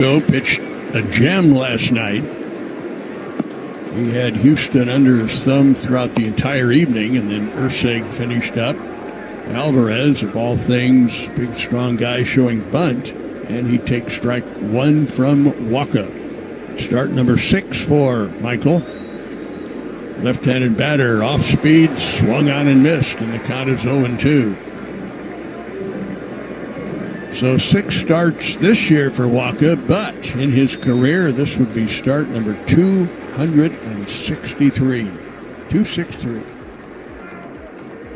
Pitched a gem last night. He had Houston under his thumb throughout the entire evening, and then Ursig finished up. Alvarez, of all things, big strong guy showing bunt, and he takes strike one from Walker. Start number 6 for Michael. Left-handed batter, off speed, swung on and missed, and the count is 0-2. So 6 starts this year for Walker, but in his career, this would be start number 263. 263.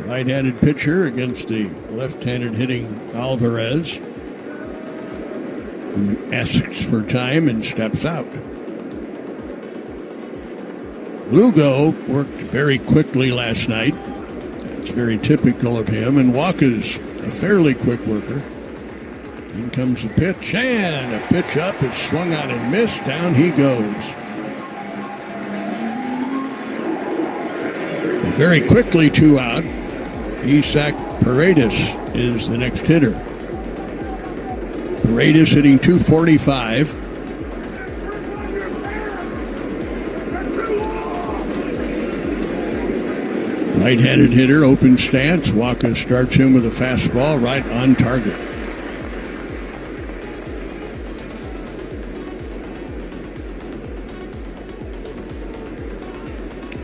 Right-handed pitcher against the left-handed hitting Alvarez, who asks for time and steps out. Lugo worked very quickly last night. That's very typical of him, and Walker's a fairly quick worker. In comes the pitch, and a pitch up is swung on and missed. Down he goes. Very quickly, 2 out. Isaac Paredes is the next hitter. Paredes hitting .245. Right-handed hitter, open stance. Walker starts him with a fastball right on target.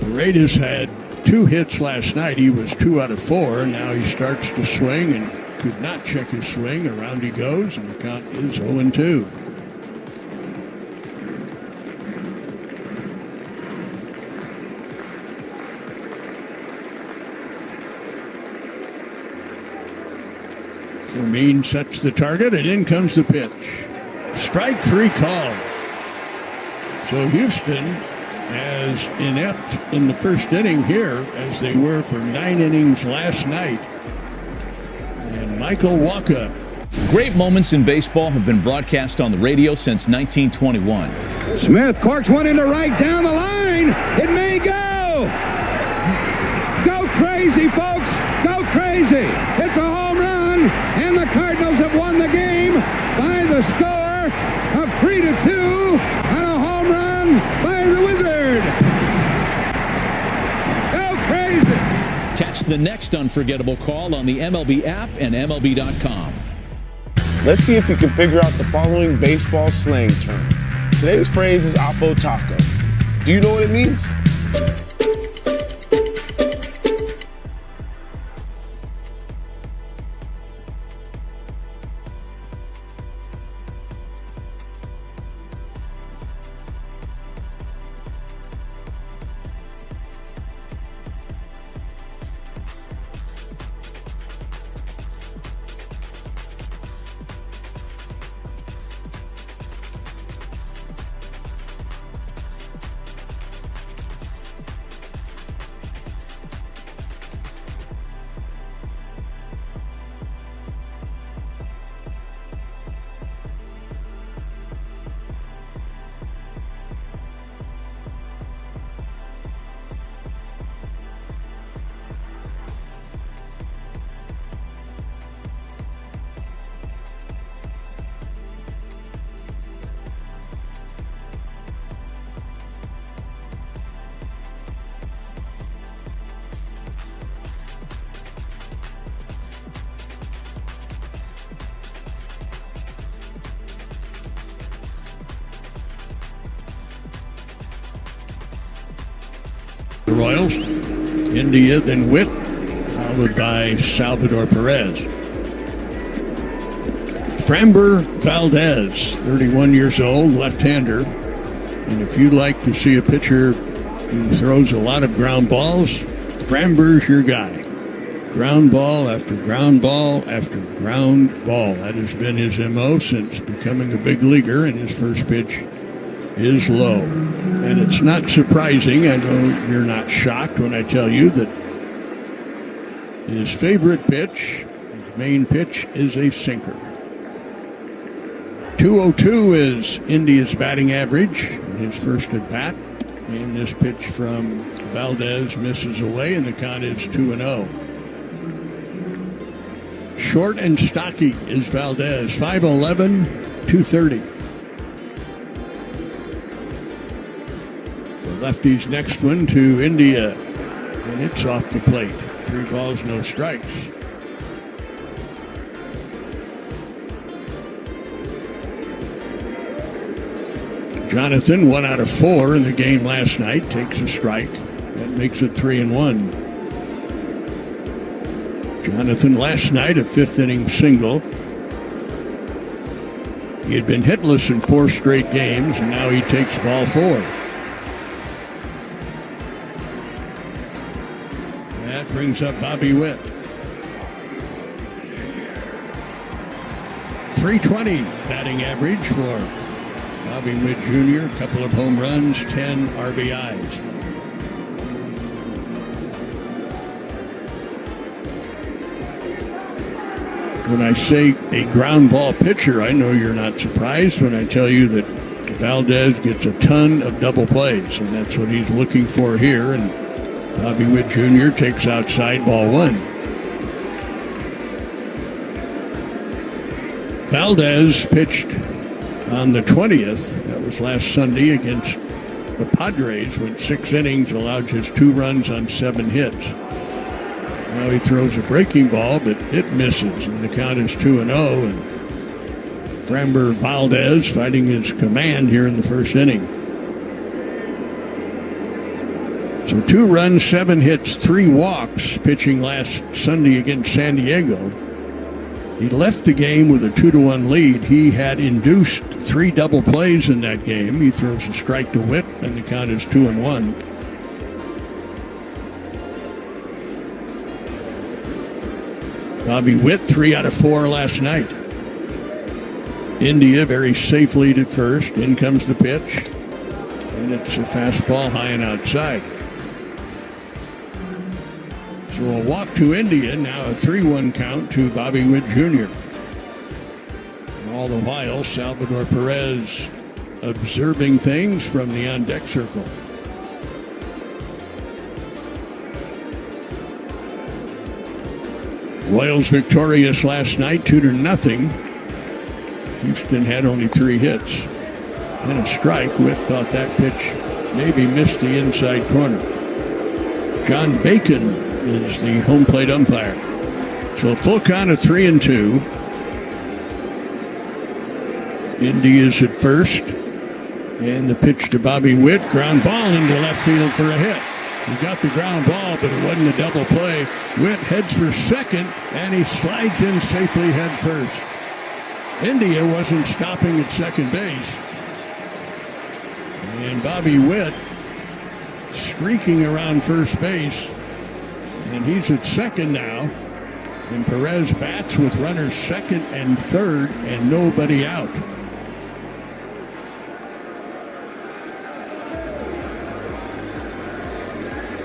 Paredes had 2 hits last night. He was 2 out of 4. Now he starts to swing and could not check his swing. Around he goes, and the count is 0-2. Fermin sets the target, and in comes the pitch. Strike 3 called. So Houston as inept in the first inning here as they were for 9 innings last night. And Michael Walker. Great moments in baseball have been broadcast on the radio since 1921. Smith corks one into right down the line. It may go. Go crazy, folks. Go crazy. It's a home run, and the Cardinals have won the game by the score of 3-2 on a home run by the Wizard. Go crazy. Catch the next unforgettable call on the MLB app and MLB.com. Let's see if you can figure out the following baseball slang term. Today's phrase is Apo Taco. Do you know what it means? The Royals, India, then Witt, followed by Salvador Perez. Framber Valdez, 31 years old, left-hander. And if you like to see a pitcher who throws a lot of ground balls, Framber's your guy. Ground ball after ground ball after ground ball. That has been his MO since becoming a big leaguer, and his first pitch is low. And it's not surprising, I know you're not shocked when I tell you that his favorite pitch, his main pitch, is a sinker. 202 is India's batting average in his first at bat. And this pitch from Valdez misses away, and the count is 2-0. Short and stocky is Valdez, 5'11", 230. Lefty's next one to India, and it's off the plate. 3 balls, no strikes. Jonathan, 1 out of 4 in the game last night, takes a strike. That makes it 3-1. Jonathan last night, a 5th inning single. He had been hitless in 4 straight games, and now he takes ball 4. That brings up Bobby Witt. 320 batting average for Bobby Witt Jr., a couple of home runs, 10 RBIs. When I say a ground ball pitcher, I know you're not surprised when I tell you that Valdez gets a ton of double plays, and that's what he's looking for here. And Bobby Witt Jr. takes outside, ball 1. Valdez pitched on the 20th. That was last Sunday against the Padres. Went 6 innings, allowed just 2 runs on 7 hits. Now he throws a breaking ball, but it misses, and the count is 2-0. And Framber Valdez fighting his command here in the first inning. So 2 runs, 7 hits, 3 walks, pitching last Sunday against San Diego. He left the game with a 2-1 lead. He had induced 3 double plays in that game. He throws a strike to Witt, and the count is 2-1. Bobby Witt, 3 out of 4 last night. India very safe lead at first. In comes the pitch, and it's a fastball high and outside. So a walk to India, now a 3-1 count to Bobby Witt Jr. And all the while, Salvador Perez observing things from the on-deck circle. Royals victorious last night, 2-0. Houston had only 3 hits and a strike. Witt thought that pitch maybe missed the inside corner. John Bacon is the home plate umpire. So a full count of 3-2. India's at first, and the pitch to Bobby Witt, ground ball into left field for a hit. He got the ground ball, but it wasn't a double play. Witt heads for second, and he slides in safely head first. India wasn't stopping at second base. And Bobby Witt streaking around first base. And he's at second now. And Perez bats with runners second and third and nobody out.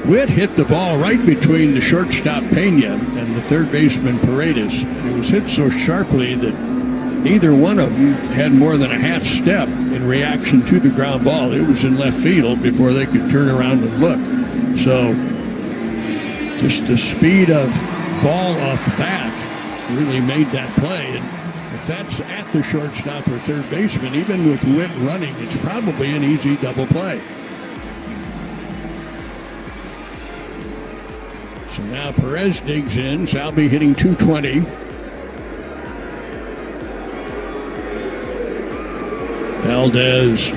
Witt hit the ball right between the shortstop Pena and the third baseman Paredes. And it was hit so sharply that neither one of them had more than a half step in reaction to the ground ball. It was in left field before they could turn around and look. So just the speed of ball off the bat really made that play. And if that's at the shortstop or third baseman, even with Witt running, it's probably an easy double play. So now Perez digs in. Salvi hitting .220. Valdez,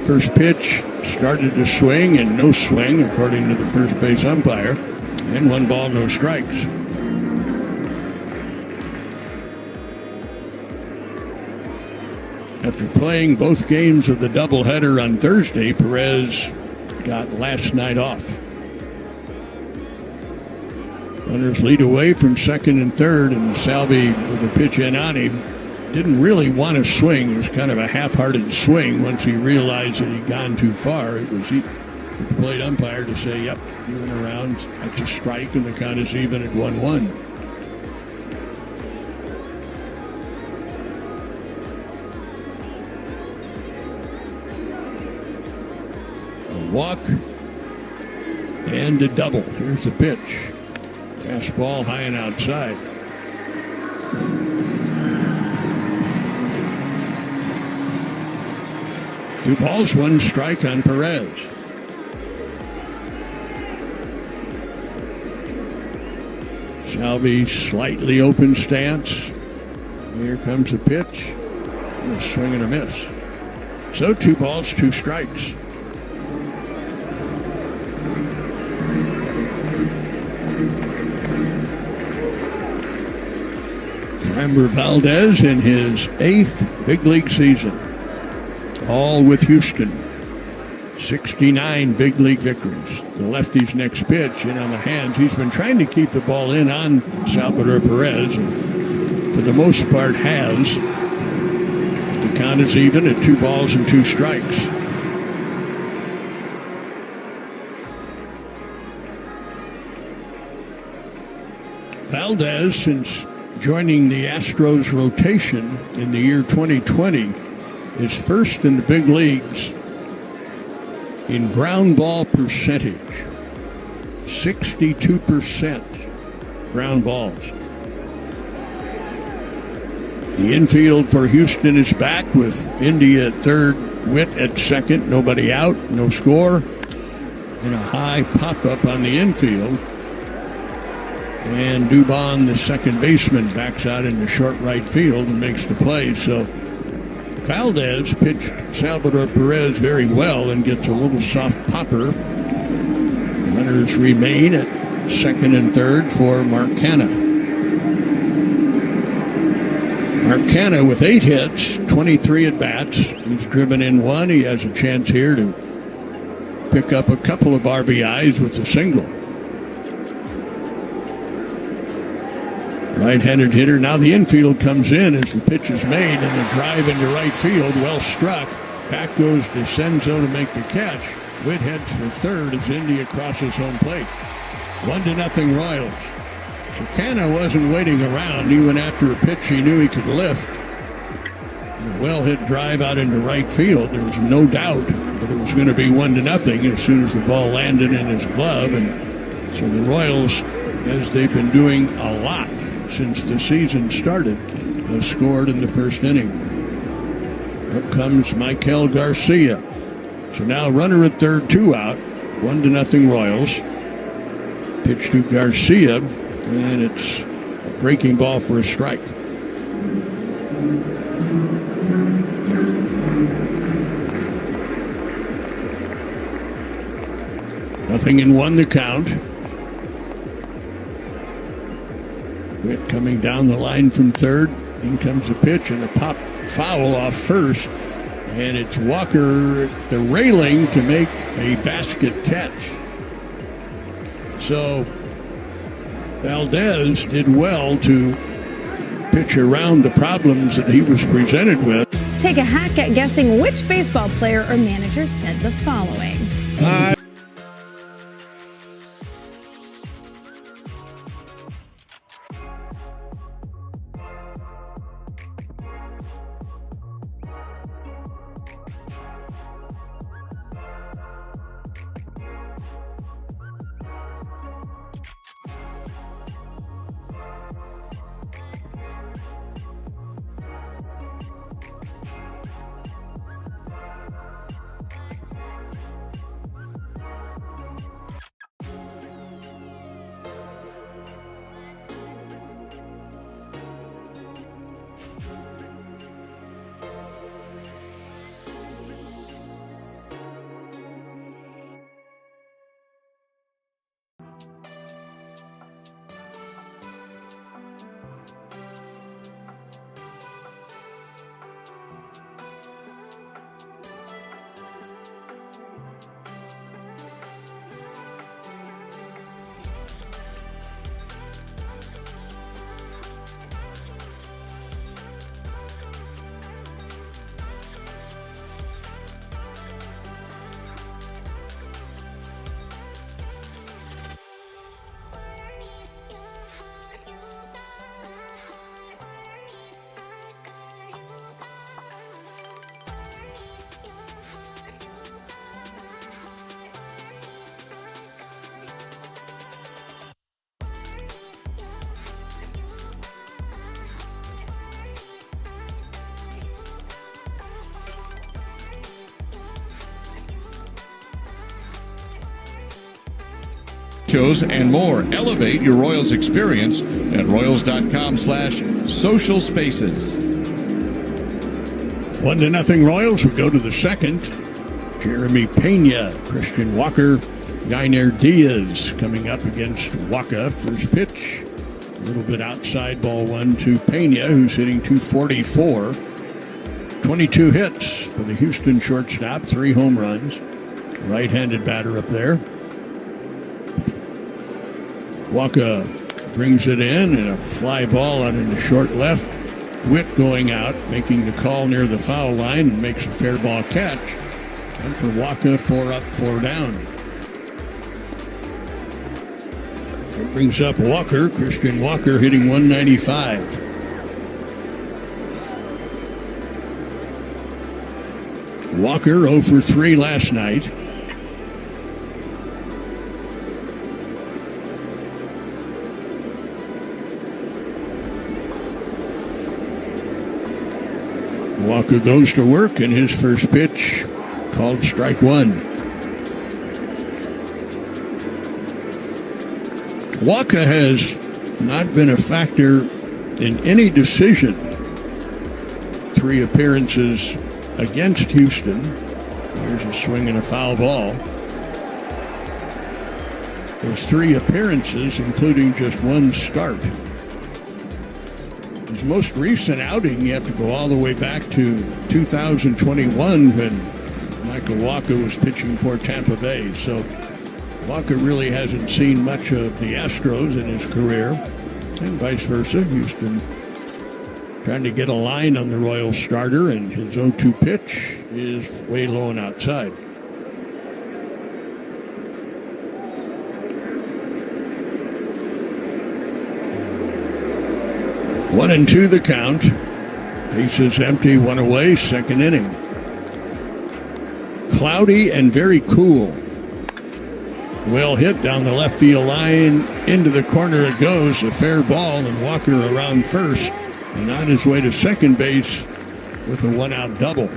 first pitch, started to swing and no swing, according to the first base umpire. And 1 ball, no strikes. After playing both games of the doubleheader on Thursday, Perez got last night off. Runners lead away from second and third, and Salvi with a pitch in on him. Didn't really want to swing. It was kind of a half-hearted swing once he realized that he'd gone too far. It was the plate umpire to say, yep, he went around, that's a strike, and the count is even at 1-1. A walk and a double. Here's the pitch. Fastball high and outside. 2 balls, 1 strike on Perez. Salvi slightly open stance. Here comes the pitch. And a swing and a miss. So 2 balls, 2 strikes. Framber Valdez in his 8th big league season. All with Houston. 69 big league victories. The lefty's next pitch in on the hands. He's been trying to keep the ball in on Salvador Perez, and for the most part has. The count is even at 2 balls and 2 strikes. Valdez, since joining the Astros rotation in the year 2020, is first in the big leagues in ground ball percentage. 62% ground balls. The infield for Houston is back with Indy at third, Witt at second, nobody out, no score, and a high pop-up on the infield. And Dubon, the second baseman, backs out into short right field and makes the play. So Valdez pitched Salvador Perez very well and gets a little soft popper. Runners remain at second and third for Marcana. Marcana with 8 hits, 23 at-bats. He's driven in 1. He has a chance here to pick up a couple of RBIs with a single. Right-handed hitter. Now the infield comes in as the pitch is made, and the drive into right field, well struck. Back goes DeCenzo to make the catch. Witt heads for third as India crosses home plate. 1-0 Royals. Marcana wasn't waiting around. He went after a pitch he knew he could lift. And a well-hit drive out into right field. There was no doubt that it was going to be 1-0 as soon as the ball landed in his glove. And so the Royals, as they've been doing a lot since the season started, has scored in the first inning. Up comes Michael Garcia. So now runner at third, 2 out. 1-0 Royals. Pitch to Garcia, and it's a breaking ball for a strike. Nothing in 1 the count. Witt coming down the line from third. In comes the pitch and a pop foul off first. And it's Walker at the railing to make a basket catch. So Valdez did well to pitch around the problems that he was presented with. Take a hack at guessing which baseball player or manager said the following. shows, and more. Elevate your Royals experience at Royals.com/social spaces. 1-0 Royals. We go to the second. Jeremy Pena, Christian Walker, Yainer Diaz coming up against Waka. First pitch, a little bit outside, ball 1 to Pena, who's hitting .244. 22 hits for the Houston shortstop, 3 home runs. Right-handed batter up there. Waka brings it in, and a fly ball out into short left. Witt going out, making the call near the foul line, and makes a fair ball catch. And for Waka, 4 up, 4 down. It brings up Walker, Christian Walker, hitting .195. Walker 0 for 3 last night. Walker goes to work, and his first pitch called strike 1. Waka has not been a factor in any decision. 3 appearances against Houston. Here's a swing and a foul ball. Those 3 appearances, including just 1 start. His most recent outing, you have to go all the way back to 2021 when Michael Waka was pitching for Tampa Bay. So Waka really hasn't seen much of the Astros in his career, and vice versa. Houston trying to get a line on the Royals starter, and his 0-2 pitch is way low and outside. One and 2 the count. Bases empty, 1 away, second inning. Cloudy and very cool. Well hit down the left field line. Into the corner it goes. A fair ball, and Walker around first and on his way to second base with a 1-out double.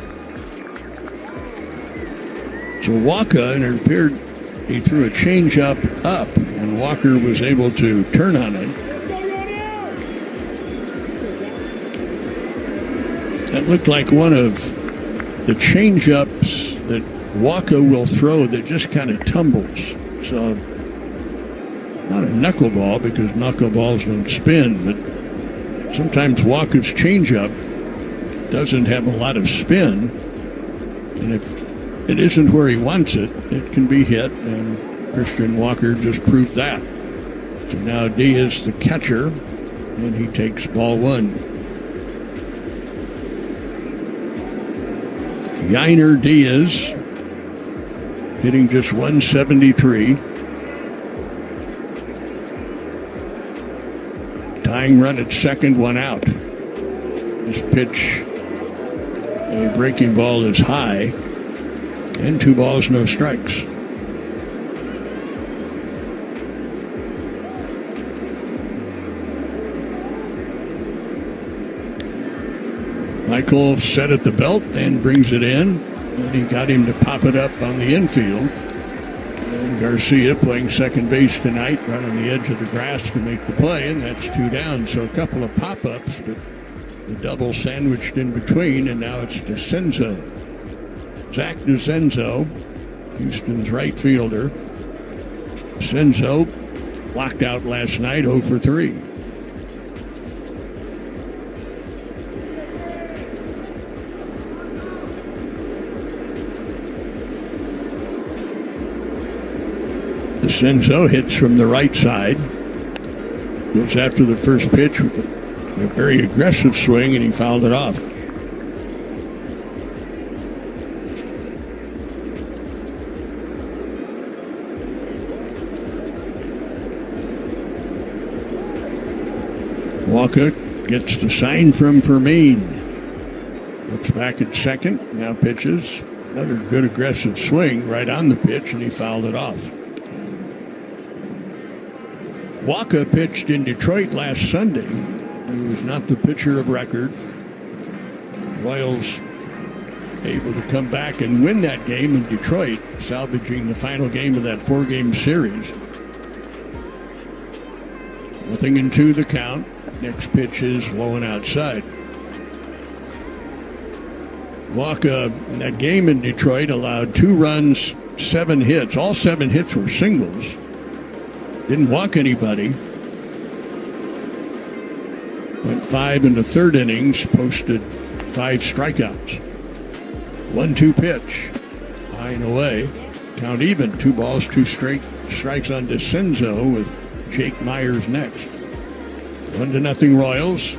So Walker, and it appeared he threw a changeup up, and Walker was able to turn on it. That looked like one of the change-ups that Walker will throw that just kind of tumbles. So, not a knuckleball, because knuckleballs don't spin, but sometimes Walker's change-up doesn't have a lot of spin. And if it isn't where he wants it, it can be hit, and Christian Walker just proved that. So now Diaz, the catcher, and he takes ball 1. Yainer Diaz hitting just .173. Tying run at second, 1 out. This pitch, a breaking ball, is high, and 2 balls, no strikes. Michael set at the belt and brings it in, and he got him to pop it up on the infield. And Garcia, playing second base tonight, right on the edge of the grass to make the play, and that's 2 down. So a couple of pop-ups, but the double sandwiched in between, and now it's DeCenzo. Zach DeCenzo, Houston's right fielder. DeCenzo blocked out last night, 0 for 3. DeCenzo hits from the right side. Goes after the first pitch with a very aggressive swing, and he fouled it off. Walker gets the sign from Fermin. Looks back at second, now pitches. Another good aggressive swing right on the pitch, and he fouled it off. Walker pitched in Detroit last Sunday. He was not the pitcher of record. Royals able to come back and win that game in Detroit, salvaging the final game of that 4-game series. 0-2 the count. Next pitch is low and outside. Walker in that game in Detroit allowed 2 runs, 7 hits. All 7 hits were singles. Didn't walk anybody. Went 5 in the 3rd innings, posted 5 strikeouts. 1-2 pitch. High and away. Count even. 2 balls, 2 strikes on DeCenzo with Jake Myers next. 1-0 Royals.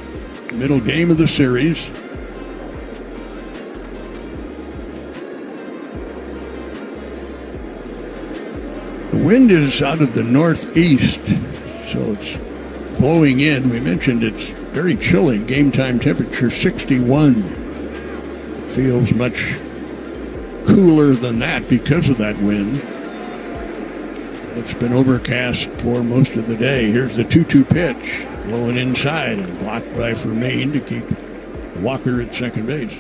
Middle game of the series. The wind is out of the northeast, so it's blowing in. We mentioned it's very chilly. Game time temperature 61. Feels much cooler than that because of that wind. It's been overcast for most of the day. Here's the 2-2 pitch. Low and inside and blocked by Fermain to keep Walker at second base.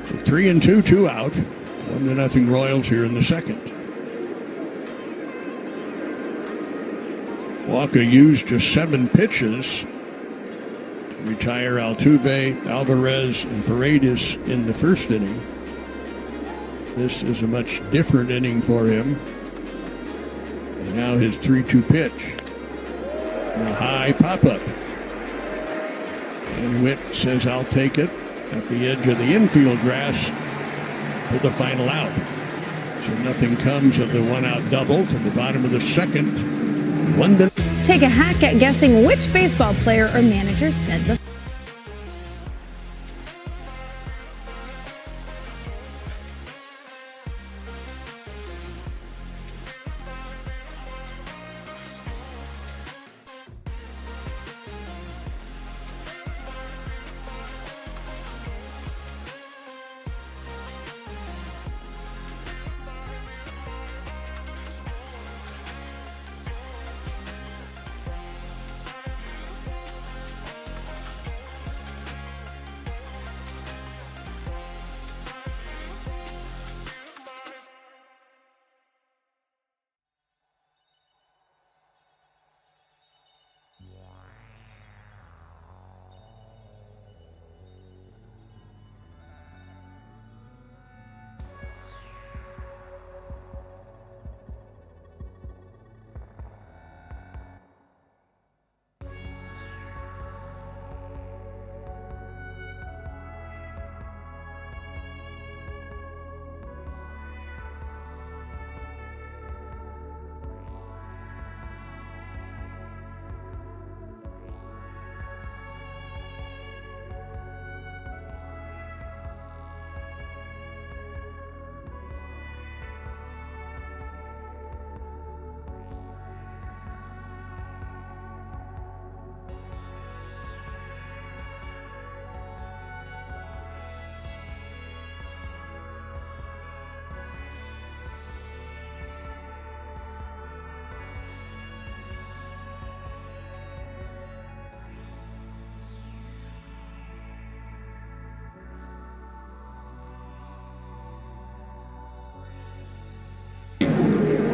So 3-2, 2 out. 1-0 Royals here in the second. Walker used just 7 pitches to retire Altuve, Alvarez, and Paredes in the first inning. This is a much different inning for him. And now his 3-2 pitch. And a high pop-up. And Witt says, I'll take it at the edge of the infield grass for the final out. So nothing comes of the 1-out double to the bottom of the second. Take a hack at guessing which baseball player or manager said the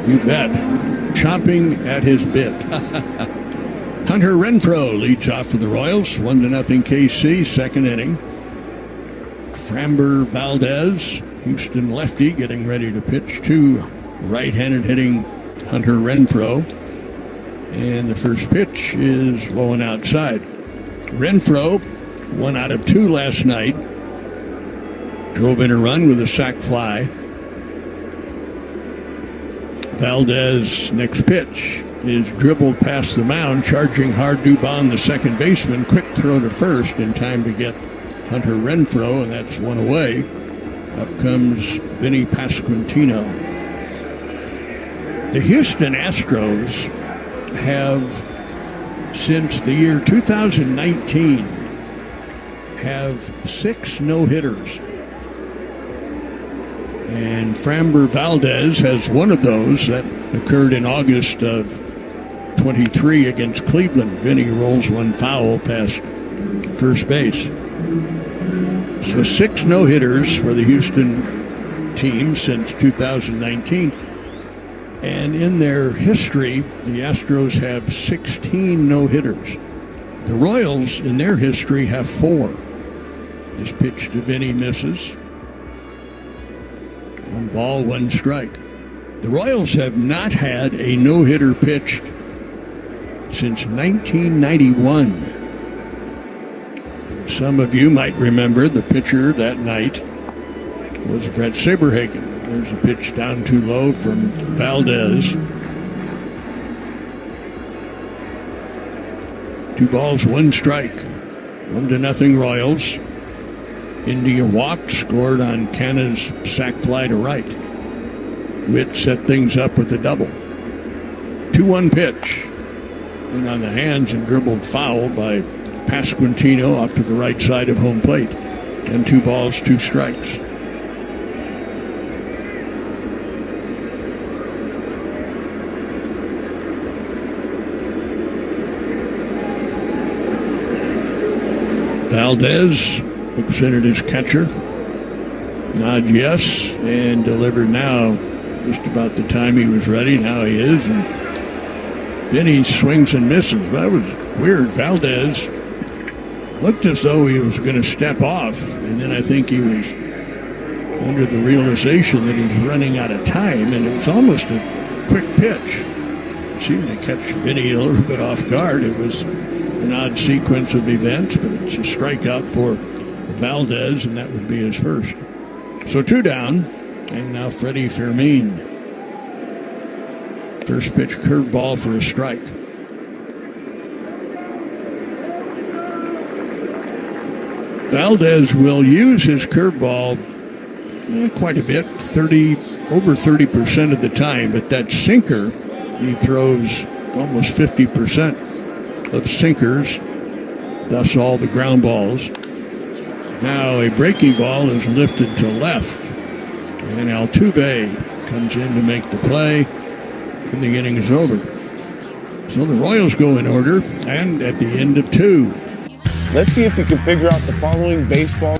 You bet. Chomping at his bit. Hunter Renfroe leads off for the Royals. 1-0 KC, second inning. Framber Valdez, Houston lefty, getting ready to pitch to right-handed hitting Hunter Renfroe. And the first pitch is low and outside. Renfroe, 1 out of 2 last night. Drove in a run with a sac fly. Valdez, next pitch, is dribbled past the mound, charging hard Dubon, the second baseman. Quick throw to first in time to get Hunter Renfroe, and that's 1 away. Up comes Vinny Pasquantino. The Houston Astros have, since the year 2019, have 6 no-hitters. And Framber Valdez has one of those that occurred in August of 23 against Cleveland. Vinny rolls one foul past first base. So 6 no-hitters for the Houston team since 2019. And in their history, the Astros have 16 no-hitters. The Royals, in their history, have 4. This pitch to Vinny misses. 1 ball, 1 strike. The Royals have not had a no-hitter pitched since 1991. Some of you might remember the pitcher that night was Brett Saberhagen. There's a pitch down too low from Valdez. 2 balls, 1 strike. 1-0 Royals. India walked, scored on Canna's sac fly to right. Witt set things up with a double. 2-1 pitch. And on the hands and dribbled foul by Pasquantino off to the right side of home plate. And 2 balls, 2 strikes. Valdez looks in at his catcher. Nods yes, and delivered now. Just about the time he was ready. Now he is. And then he swings and misses. That was weird. Valdez looked as though he was going to step off. And then I think he was under the realization that he's running out of time. And it was almost a quick pitch. It seemed to catch Vinny a little bit off guard. It was an odd sequence of events, but it's a strikeout for Valdez, and that would be his first. So 2 down, and now Freddie Fermin. First pitch curveball for a strike. Valdez will use his curveball quite a bit, over 30% of the time, but that sinker, he throws almost 50% of sinkers, thus all the ground balls. Now a breaking ball is lifted to left, and Altuve comes in to make the play, and the inning is over. So the Royals go in order, and at the end of 2. Let's see if we can figure out the following baseball.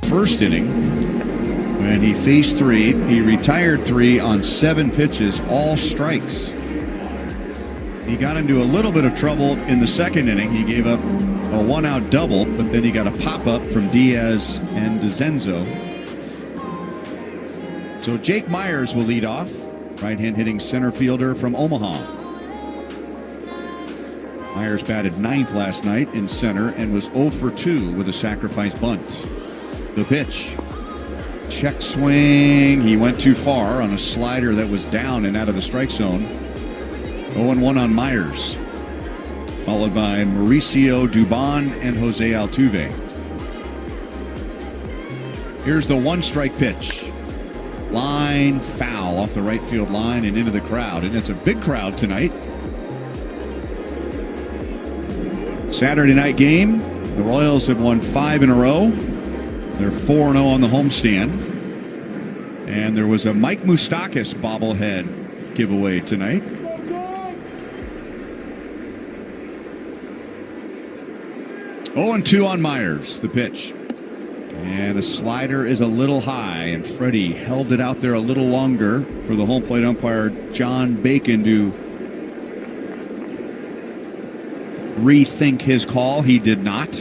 First inning, when he faced 3, he retired 3 on 7 pitches, all strikes. He got into a little bit of trouble in the second inning. He gave up a 1-out double, but then he got a pop-up from Diaz and DeZenzo. So Jake Myers will lead off, right-hand hitting center fielder from Omaha. Myers batted 9th last night in center and was 0 for 2 with a sacrifice bunt. The pitch. Check swing. He went too far on a slider that was down and out of the strike zone. 0-1 on Myers. Followed by Mauricio Dubon and Jose Altuve. Here's the 1-strike pitch. Line foul off the right field line and into the crowd. And it's a big crowd tonight. Saturday night game. The Royals have won 5 in a row. They're 4-0 on the homestand. And there was a Mike Moustakas bobblehead giveaway tonight. Oh, and 2 on Myers, the pitch. And a slider is a little high, and Freddie held it out there a little longer for the home plate umpire, John Bacon, to rethink his call. He did not.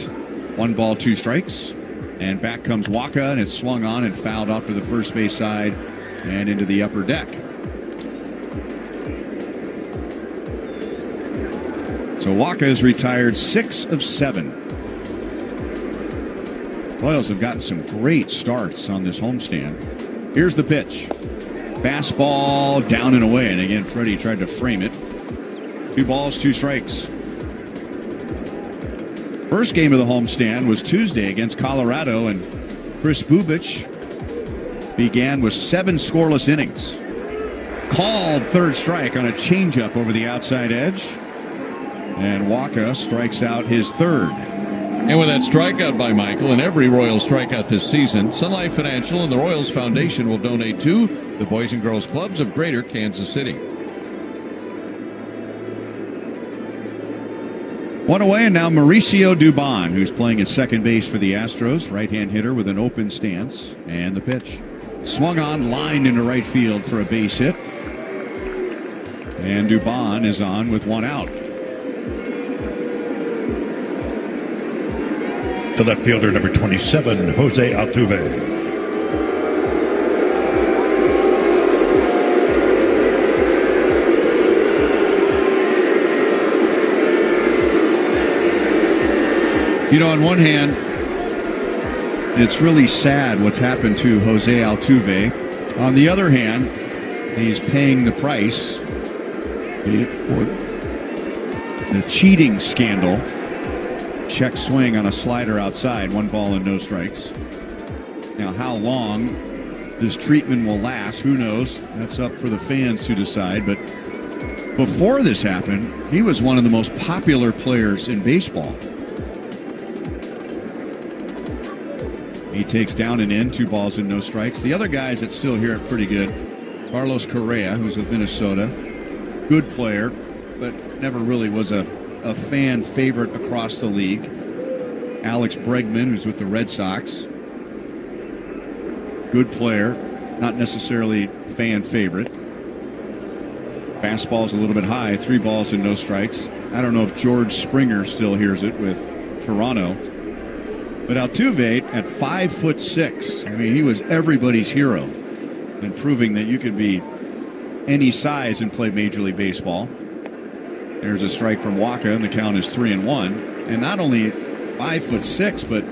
1 ball, 2 strikes. And back comes Waka, and it's swung on and fouled off to the first base side and into the upper deck. So Waka is retired 6 of 7. Royals have gotten some great starts on this homestand. Here's the pitch. Fastball down and away. And again, Freddie tried to frame it. 2 balls, 2 strikes. First game of the homestand was Tuesday against Colorado, and Chris Bubich began with 7 scoreless innings. Called 3rd strike on a changeup over the outside edge. And Waka strikes out his 3rd. And with that strikeout by Michael and every Royals strikeout this season, Sun Life Financial and the Royals Foundation will donate to the Boys and Girls Clubs of Greater Kansas City. 1 away, and now Mauricio Dubon, who's playing at second base for the Astros. Right-hand hitter with an open stance. And the pitch. Swung on, lined into right field for a base hit. And Dubon is on with 1 out. The left fielder, number 27, Jose Altuve. You know, on one hand, it's really sad what's happened to Jose Altuve. On the other hand, he's paying the price for the cheating scandal. Check swing on a slider outside, 1 ball and no strikes. Now, how long this treatment will last, who knows? That's up for the fans to decide. But before this happened, he was one of the most popular players in baseball. He takes down and in, 2 balls and no strikes. The other guys that still hear it pretty good, Carlos Correa, who's with Minnesota, good player, but never really was a fan favorite across the league. Alex Bregman, who's with the Red Sox. Good player, not necessarily fan favorite. Fastball's a little bit high, 3 balls and no strikes. I don't know if George Springer still hears it with Toronto. But Altuve at 5'6", I mean, he was everybody's hero, and proving that you could be any size and play Major League Baseball. There's a strike from Waka, and the count is 3-1. And not only 5'6", but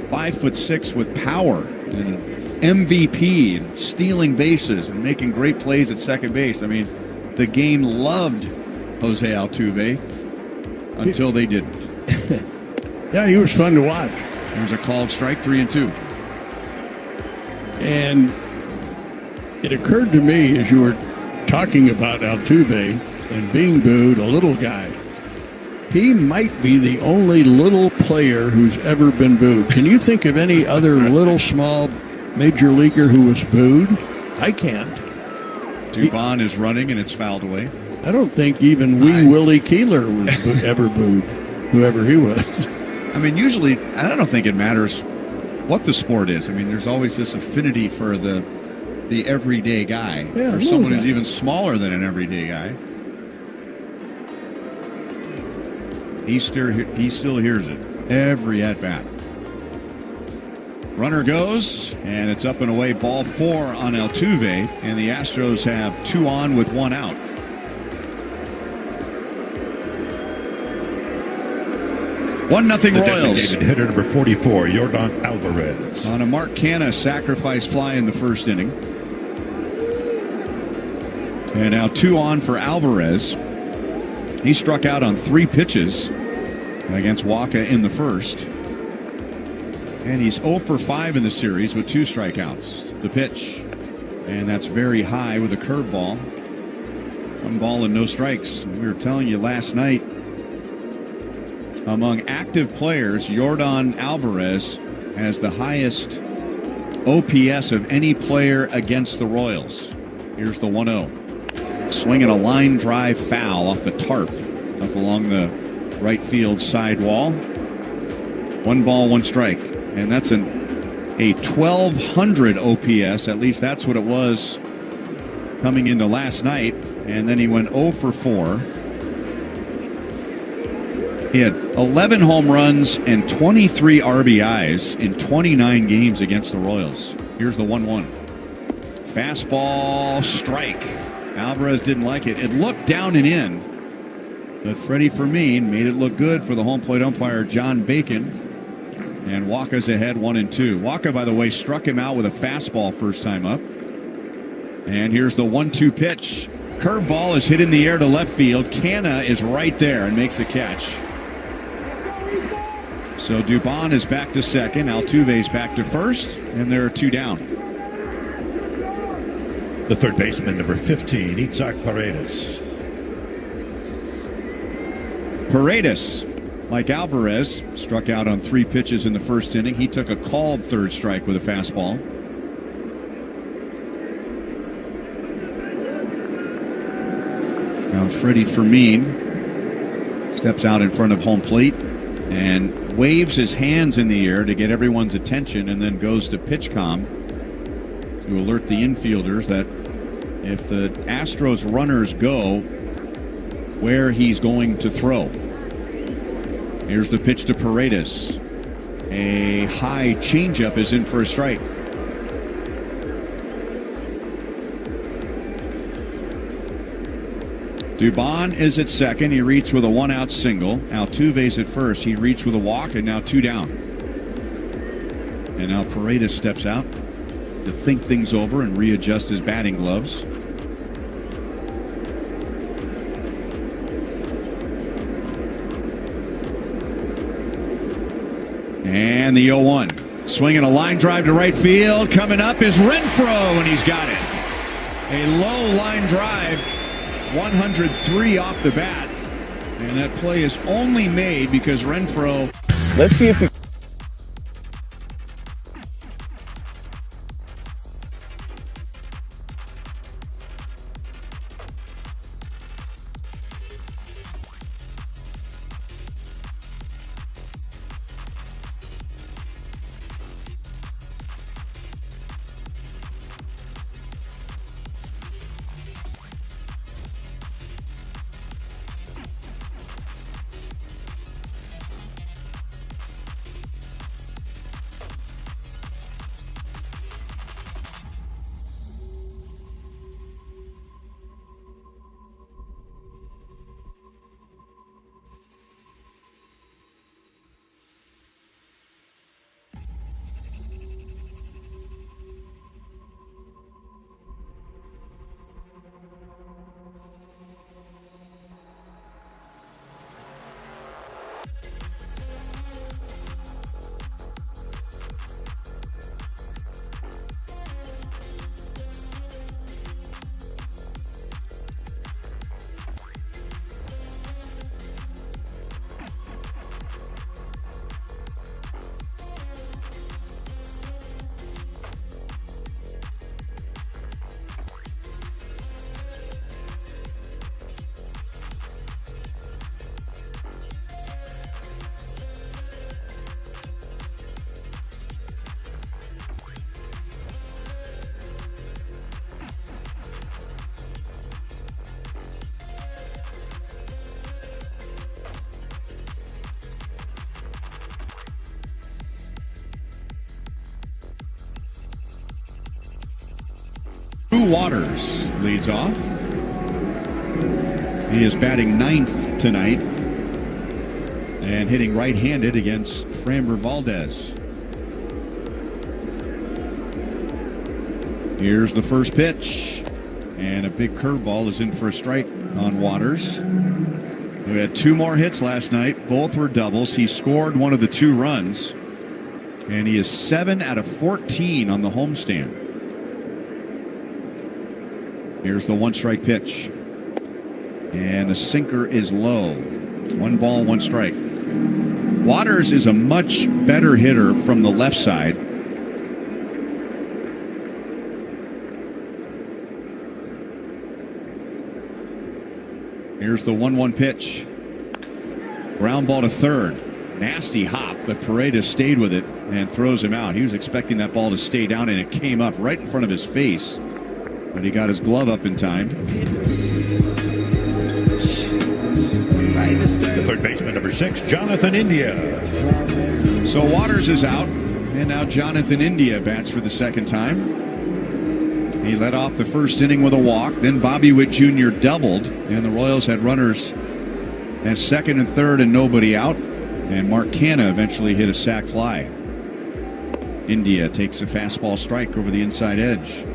5'6" with power, and MVP, and stealing bases, and making great plays at second base. I mean, the game loved Jose Altuve until they didn't. Yeah, he was fun to watch. There's a called strike, 3-2. And it occurred to me as you were talking about Altuve and being booed, a little guy, he might be the only little player who's ever been booed. Can you think of any other little, small major leaguer who was booed? I can't. Dubon is running, and it's fouled away. I don't think even Willie Keeler was ever booed, whoever he was. I mean, usually, I don't think it matters what the sport is. I mean, there's always this affinity for the everyday guy, or someone who's even smaller than an everyday guy. He still hears it every at-bat. Runner goes, and it's up and away, ball 4 on Altuve, and the Astros have 2 on with 1 out. One nothing Royals. Designated hitter number 44, Yordan Alvarez. On a Mark Canha sacrifice fly in the first inning. And now 2 on for Alvarez. He struck out on 3 pitches against Waka in the first. And he's 0 for 5 in the series with 2 strikeouts. The pitch. And that's very high with a curveball. 1 ball and no strikes. We were telling you last night, among active players, Yordan Alvarez has the highest OPS of any player against the Royals. Here's the 1-0. Swinging a line drive foul off the tarp up along the right field side wall. 1 ball, 1 strike. And that's a 1,200 OPS. At least that's what it was coming into last night. And then he went 0 for 4. He had 11 home runs and 23 RBIs in 29 games against the Royals. Here's the 1-1. Fastball, strike. Alvarez didn't like it. It looked down and in. But Freddie Fermin made it look good for the home plate umpire, John Bacon. And Waka's ahead 1-2. Waka, by the way, struck him out with a fastball first time up. And here's the 1-2 pitch. Curveball is hit in the air to left field. Canna is right there and makes a catch. So Dubon is back to second. Altuve's back to first. And there are 2 down. The third baseman, number 15, Isaac Paredes. Paredes, like Alvarez, struck out on 3 pitches in the first inning. He took a called third strike with a fastball. Now Freddie Fermin steps out in front of home plate and waves his hands in the air to get everyone's attention, and then goes to PitchCom to alert the infielders that if the Astros runners go, where he's going to throw. Here's the pitch to Paredes. A high changeup is in for a strike. Dubon is at second. He reached with a 1-out single. Altuve's at first. He reached with a walk, and now 2 down. And now Paredes steps out to think things over and readjust his batting gloves. And the 0-1. Swinging a line drive to right field. Coming up is Renfroe, and he's got it. A low line drive. 103 off the bat. And that play is only made because Renfroe. Let's see if we Waters leads off. He is batting 9th tonight and hitting right-handed against Framber Valdez. Here's the first pitch, and a big curveball is in for a strike on Waters. We had 2 more hits last night. Both were doubles. He scored one of the 2 runs. And he is 7 out of 14 on the homestand. Here's the 1-strike pitch. And the sinker is low. 1 ball, 1 strike. Waters is a much better hitter from the left side. Here's the 1-1 pitch. Ground ball to third. Nasty hop, but Paredes stayed with it and throws him out. He was expecting that ball to stay down, and it came up right in front of his face. But he got his glove up in time. The third baseman, number 6, Jonathan India. So Waters is out, and now Jonathan India bats for the second time. He led off the first inning with a walk. Then Bobby Witt Jr. doubled, and the Royals had runners at second and third and nobody out. And Mark Canha eventually hit a sac fly. India takes a fastball strike over the inside edge.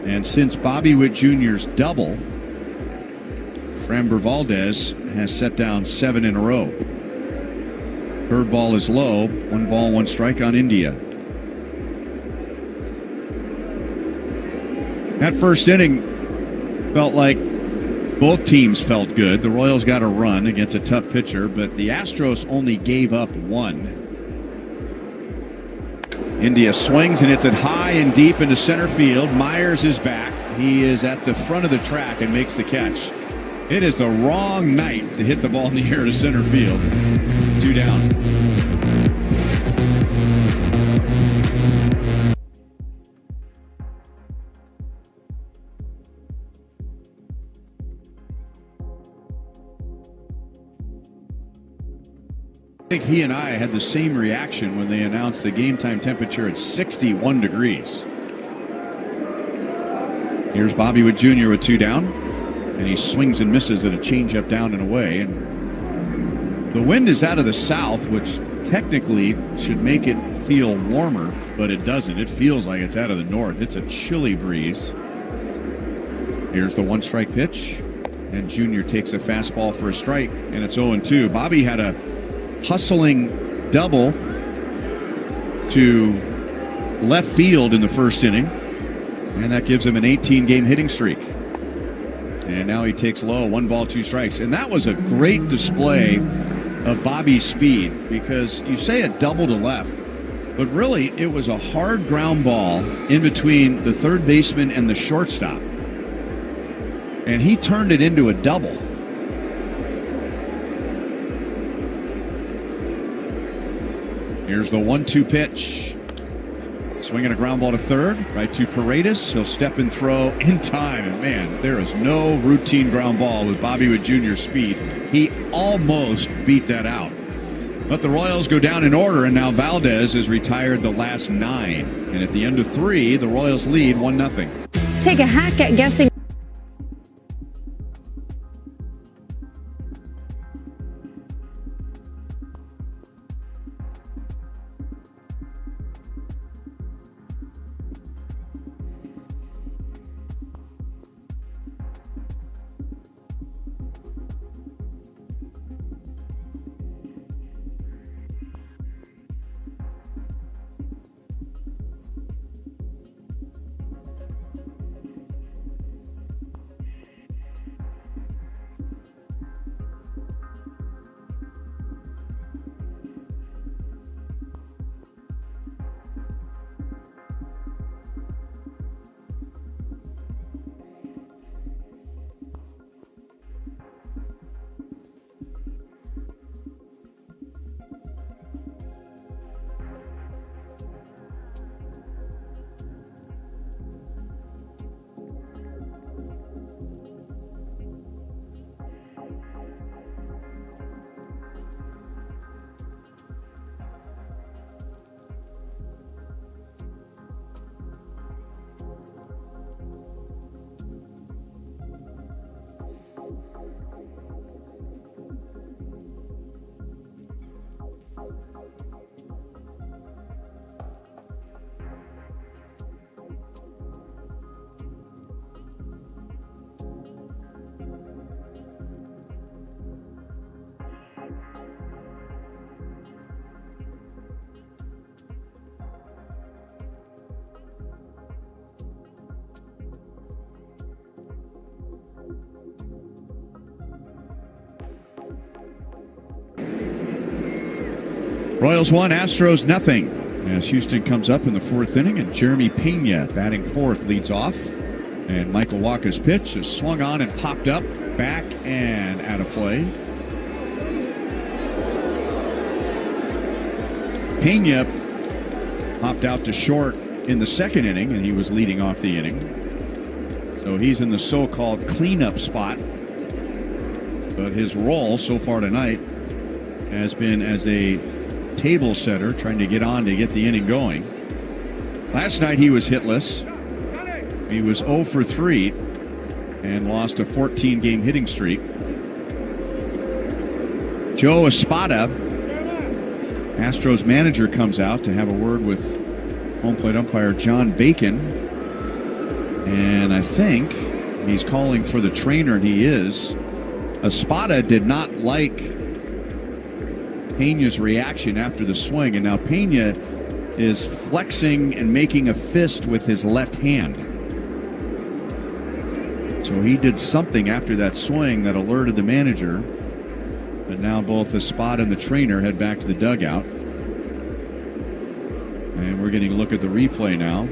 And since Bobby Witt Jr.'s double, Framber Valdez has set down 7 in a row. Third ball is low. 1 ball, 1 strike on India. That first inning felt like both teams felt good. The Royals got a run against a tough pitcher, but the Astros only gave up 1. India swings and hits it high and deep into center field. Myers is back. He is at the front of the track and makes the catch. It is the wrong night to hit the ball in the air to center field. 2 down. I think he and I had the same reaction when they announced the game time temperature at 61 degrees. Here's Bobby Witt Jr. with 2 down, and he swings and misses at a changeup down and away. And the wind is out of the south, which technically should make it feel warmer, but it doesn't. It feels like it's out of the north. It's a chilly breeze. Here's the 1-strike pitch, and Jr. takes a fastball for a strike, and it's 0-2. Bobby had a hustling double to left field in the first inning, and that gives him an 18-game hitting streak. And now he takes low, 1 ball, 2 strikes. And that was a great display of Bobby's speed, because you say a double to left, but really it was a hard ground ball in between the third baseman and the shortstop, and he turned it into a double. Here's the 1-2 pitch. Swinging a ground ball to third, right to Paredes. He'll step and throw in time. And man, there is no routine ground ball with Bobby Witt Jr.'s speed. He almost beat that out. But the Royals go down in order, and now Valdez has retired the last 9. And at the end of 3, the Royals lead 1-0. Take a hack at guessing. Royals 1, Astros nothing. As Houston comes up in the 4th inning, and Jeremy Pena batting 4th leads off. And Michael Wacha's pitch is swung on and popped up, back and out of play. Pena popped out to short in the 2nd inning, and he was leading off the inning. So he's in the so-called cleanup spot. But his role so far tonight has been as a table setter, trying to get on to get the inning going. Last night he was hitless. He was 0 for 3 and lost a 14-game hitting streak. Joe Espada, Astros manager, comes out to have a word with home plate umpire John Bacon. And I think he's calling for the trainer, and he is. Espada did not like Pena's reaction after the swing, and now Pena is flexing and making a fist with his left hand. So he did something after that swing that alerted the manager. But now both Espada and the trainer head back to the dugout. And we're getting a look at the replay now.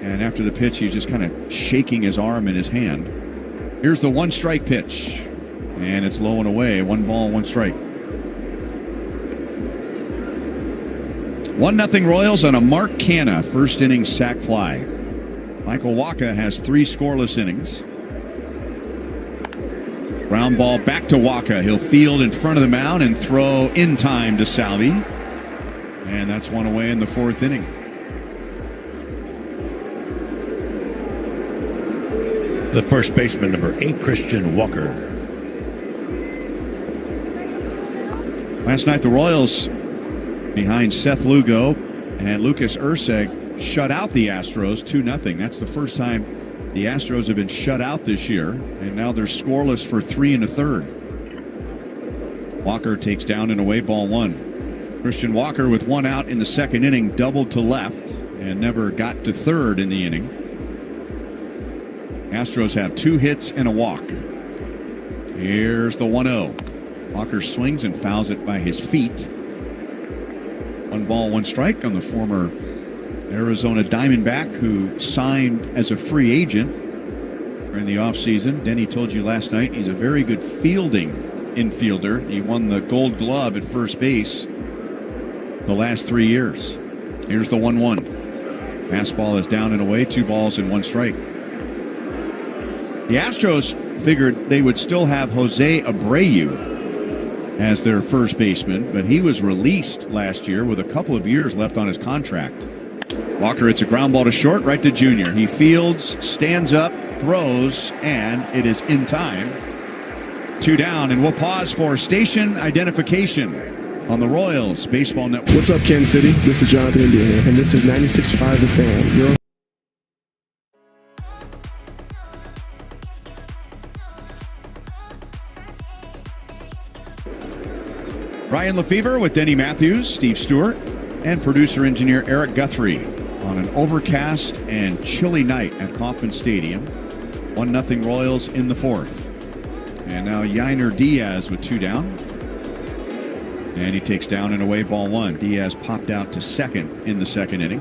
And after the pitch, he's just kind of shaking his arm in his hand. Here's the 1-strike pitch. And it's low and away. 1 ball, 1 strike. 1-0 Royals on a Mark Canha 1st inning sac fly. Michael Wacha has 3 scoreless innings. Ground ball back to Wacha. He'll field in front of the mound and throw in time to Salvi. And that's 1 away in the 4th inning. The first baseman, number 8, Christian Walker. Last night the Royals, behind Seth Lugo and Lucas Erceg, shut out the Astros 2-0. That's the first time the Astros have been shut out this year, and now they're scoreless for 3 1/3. Walker takes down and away, ball 1. Christian Walker, with 1 out in the 2nd inning, doubled to left and never got to 3rd in the inning. Astros have 2 hits and a walk. Here's the 1-0. Walker swings and fouls it by his feet. 1 ball, 1 strike on the former Arizona Diamondback, who signed as a free agent during the offseason. Denny told you last night he's a very good fielding infielder. He won the Gold Glove at first base the last 3 years. Here's the 1-1. Fastball is down and away, 2 balls and 1 strike. The Astros figured they would still have Jose Abreu as their first baseman, but he was released last year with a couple of years left on his contract. Walker hits a ground ball to short, right to Junior. He fields, stands up, throws, and it is in time. 2 down, and we'll pause for station identification on the Royals Baseball Network. What's up, Kansas City? This is Jonathan India here, and this is 96.5 The Fan. Ryan Lefevre with Denny Matthews, Steve Stewart, and producer-engineer Eric Guthrie on an overcast and chilly night at Kauffman Stadium. 1-0 Royals in the 4th. And now Yainer Diaz with 2 down. And he takes down and away, ball 1. Diaz popped out to 2nd in the 2nd inning.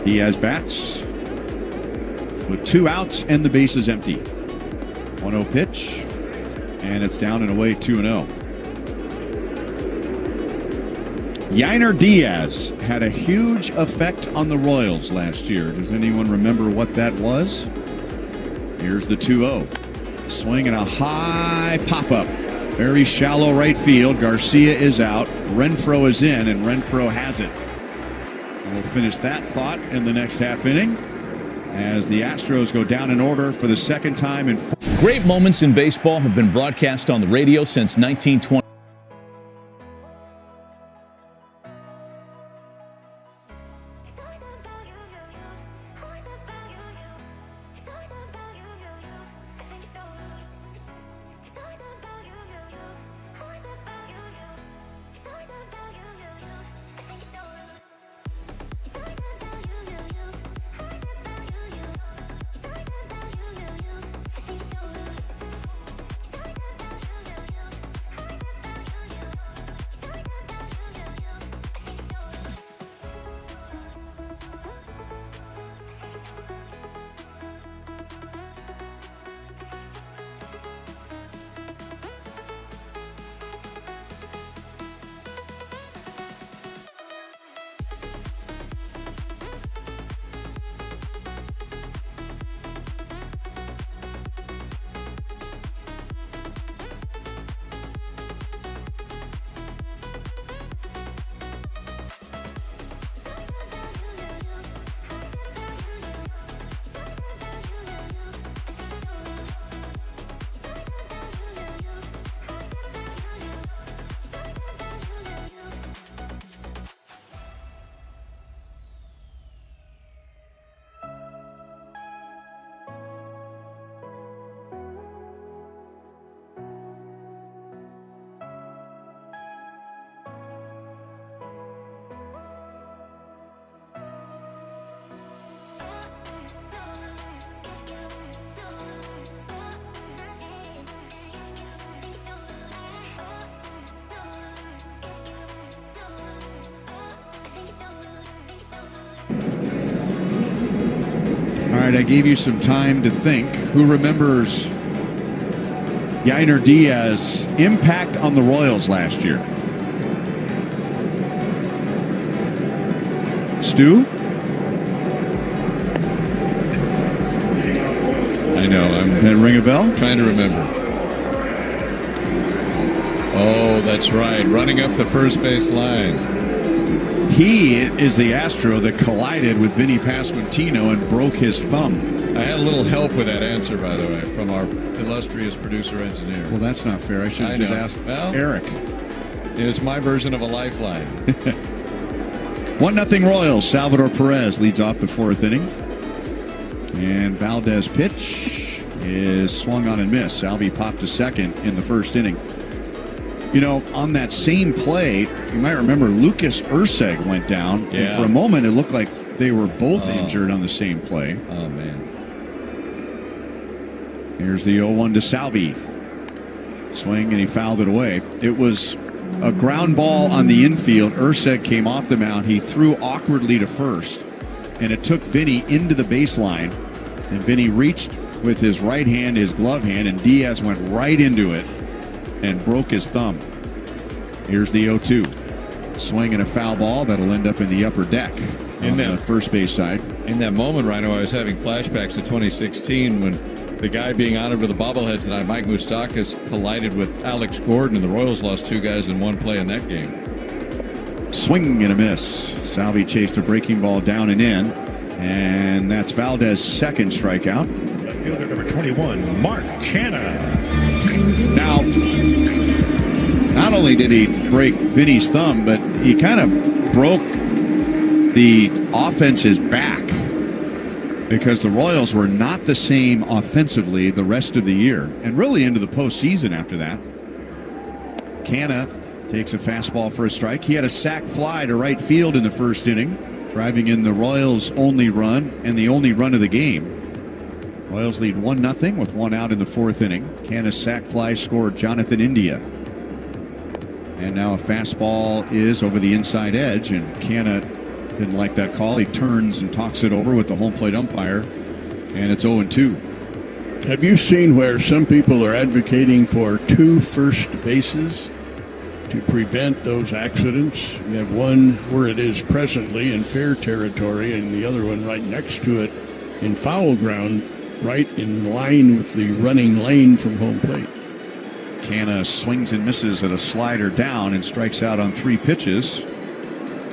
Diaz bats with 2 outs and the bases empty. 1-0 pitch. And it's down and away, 2-0. Yainer Diaz had a huge effect on the Royals last year. Does anyone remember what that was? Here's the 2-0. Swing and a high pop-up. Very shallow right field. Garcia is out. Renfroe is in, and Renfroe has it. And we'll finish that thought in the next half inning as the Astros go down in order for the 2nd time in. Great moments in baseball have been broadcast on the radio since 1920. right, I gave you some time to think. Who remembers Yainer Diaz's impact on the Royals last year? Stu? I know. That ring a bell? Trying to remember. Oh, that's right. Running up the first base line. He is the Astro that collided with Vinny Pasquantino and broke his thumb. I had a little help with that answer, by the way, from our illustrious producer-engineer. Well, that's not fair. I should have just asked Eric. It's my version of a lifeline. 1-0 Royals. Salvador Perez leads off the fourth inning. And Valdez pitch is swung on and missed. Salvi popped to second in the first inning. You know, on that same play, you might remember Lucas Urseg went down. Yeah. And for a moment, it looked like they were both injured on the same play. Oh, man. Here's the 0-1 to Salvi. Swing, and he fouled it away. It was a ground ball on the infield. Urseg came off the mound. He threw awkwardly to first, and it took Vinny into the baseline. And Vinny reached with his right hand, his glove hand, and Diaz went right into it and broke his thumb. Here's the 0-2. Swing and a foul ball that'll end up in the upper deck on the first base side. In that moment, Rhino, I was having flashbacks to 2016 when the guy being honored with a bobblehead tonight, Mike Moustakas, collided with Alex Gordon, and the Royals lost 2 guys in 1 play in that game. Swing and a miss. Salvi chased a breaking ball down and in, and that's Valdez's second strikeout. Fielder number 21, Mark Canha. Now, not only did he break Vinny's thumb, but he kind of broke the offense's back, because the Royals were not the same offensively the rest of the year, and really into the postseason after that. Canha takes a fastball for a strike. He had a sac fly to right field in the first inning, driving in the Royals' only run and the only run of the game. Royals lead 1-0 with 1 out in the fourth inning. Canha's sac fly scored Jonathan India. And now a fastball is over the inside edge, and Canha didn't like that call. He turns and talks it over with the home plate umpire, and it's 0-2. Have you seen where some people are advocating for 2 first bases to prevent those accidents? You have one where it is presently in fair territory and the other one right next to it in foul ground, right in line with the running lane from home plate. Canha swings and misses at a slider down and strikes out on 3 pitches.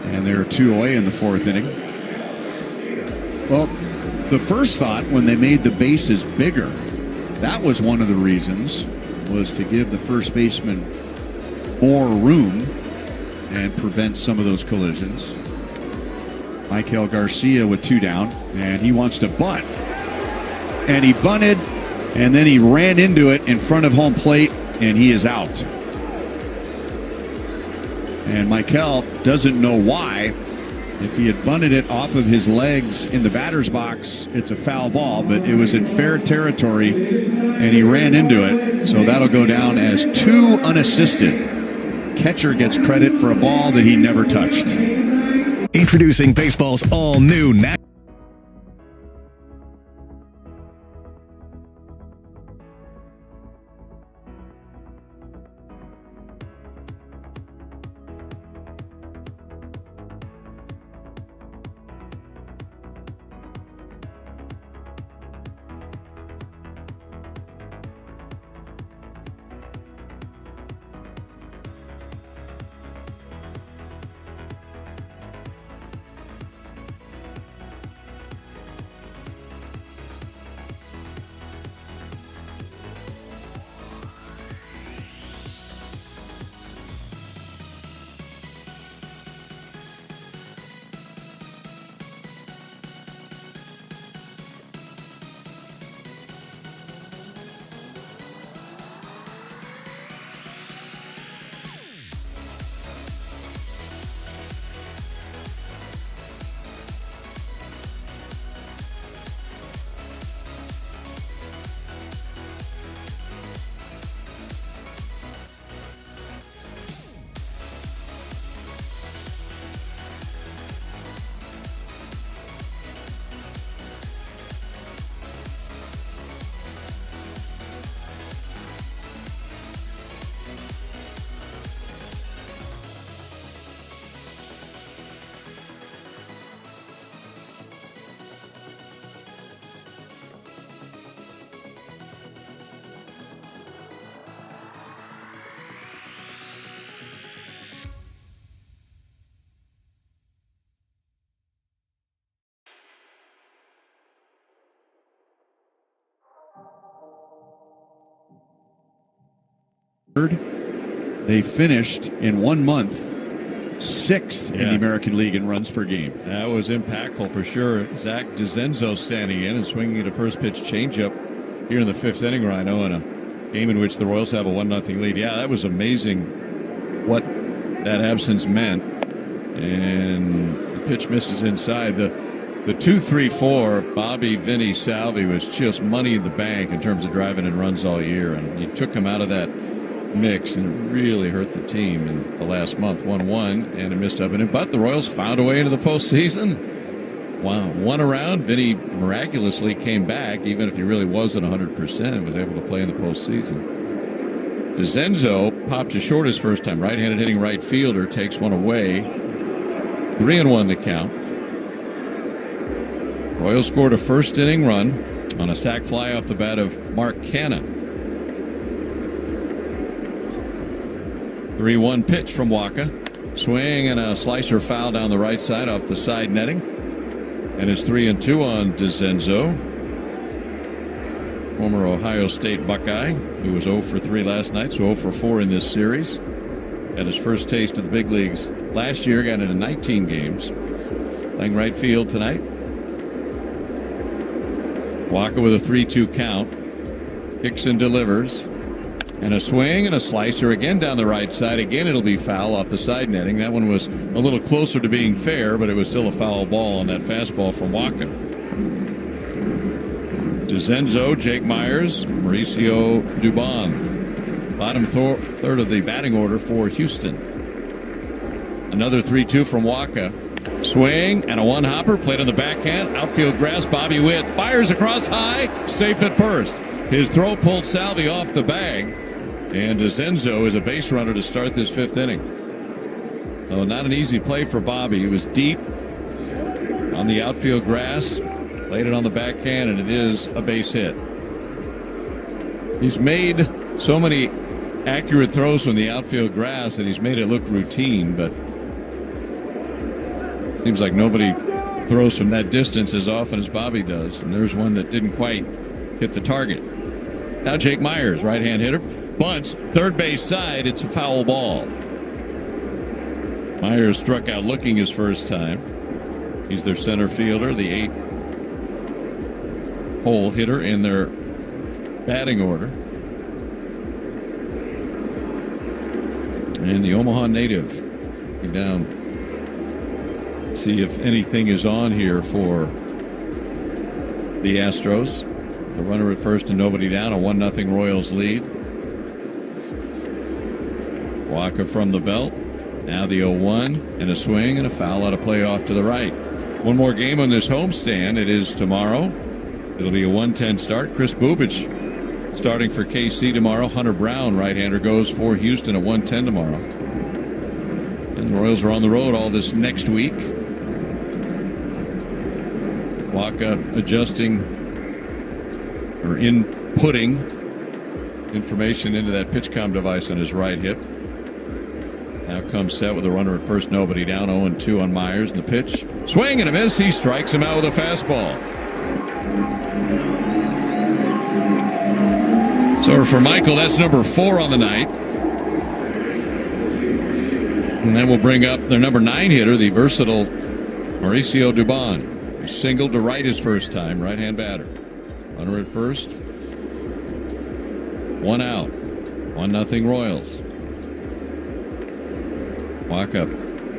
And there are 2 away in the fourth inning. Well, the first thought when they made the bases bigger, that was one of the reasons, was to give the first baseman more room and prevent some of those collisions. Michael Garcia with 2 down, and he wants to bunt. And he bunted, and then he ran into it in front of home plate, and he is out. And Michael doesn't know why. If he had bunted it off of his legs in the batter's box, it's a foul ball, but it was in fair territory, and he ran into it. So that'll go down as 2 unassisted. Catcher gets credit for a ball that he never touched. Introducing baseball's all-new They finished in 1 month 6th in the American League in runs per game. That was impactful for sure. Zach DeZenzo standing in and swinging at a first pitch changeup here in the 5th inning, Rhino, in a game in which the Royals have a 1-0 lead. Yeah, that was amazing what that absence meant. And the pitch misses inside. The 2-3-4, Bobby Vinny Salvi was just money in the bank in terms of driving in runs all year. And he took him out of that mix and it really hurt the team in the last month. 1-1 and a missed opening, but the Royals found a way into the postseason. Wow, one around, Vinny miraculously came back, even if he really wasn't 100%, was able to play in the postseason. DeZenzo popped to short his first time. Right-handed hitting right fielder takes one away. 3-1 the count. Royals scored a first inning run on a sac fly off the bat of Mark Canha. 3-1 pitch from Waka. Swing and a slicer foul down the right side off the side netting. And it's 3-2 on DeZenzo. Former Ohio State Buckeye, who was 0 for 3 last night, so 0 for 4 in this series. Had his first taste of the big leagues last year, got into 19 games. Playing right field tonight. Waka with a 3-2 count. Hickson delivers. And a swing and a slicer again down the right side. Again, it'll be foul off the side netting. That one was a little closer to being fair, but it was still a foul ball on that fastball from Waka. DeZenzo, Jake Myers, Mauricio Dubon. Bottom third of the batting order for Houston. Another 3-2 from Waka. Swing and a one-hopper played on the backhand. Outfield grass. Bobby Witt fires across high. Safe at first. His throw pulled Salvi off the bag. And DeZenzo is a base runner to start this 5th inning. So not an easy play for Bobby. He was deep on the outfield grass. Laid it on the backhand, and it is a base hit. He's made so many accurate throws from the outfield grass that he's made it look routine, but seems like nobody throws from that distance as often as Bobby does. And there's one that didn't quite hit the target. Now Jake Myers, right-hand hitter, bunts, third base side. It's a foul ball. Myers struck out looking his first time. He's their center fielder, the 8-hole hitter in their batting order. And the Omaha native down. See if anything is on here for the Astros. The runner at first and nobody down, a 1-0 Royals lead. Waka from the belt. Now the 0-1 and a swing and a foul out of play off to the right. One more game on this homestand. It is tomorrow. It'll be a 1:10 start. Chris Bubich starting for KC tomorrow. Hunter Brown, right-hander, goes for Houston at 1:10 tomorrow. And the Royals are on the road all this next week. Waka adjusting or inputting information into that PitchCom device on his right hip. Now comes set with a runner at first, nobody down. 0-2 on Myers, and the pitch. Swing and a miss. He strikes him out with a fastball. So for Michael, that's number 4 on the night. And then we'll bring up their number 9 hitter, the versatile Mauricio Dubon. He singled to right his first time, right-hand batter. Runner at first. 1 out. 1-0 Royals. Waka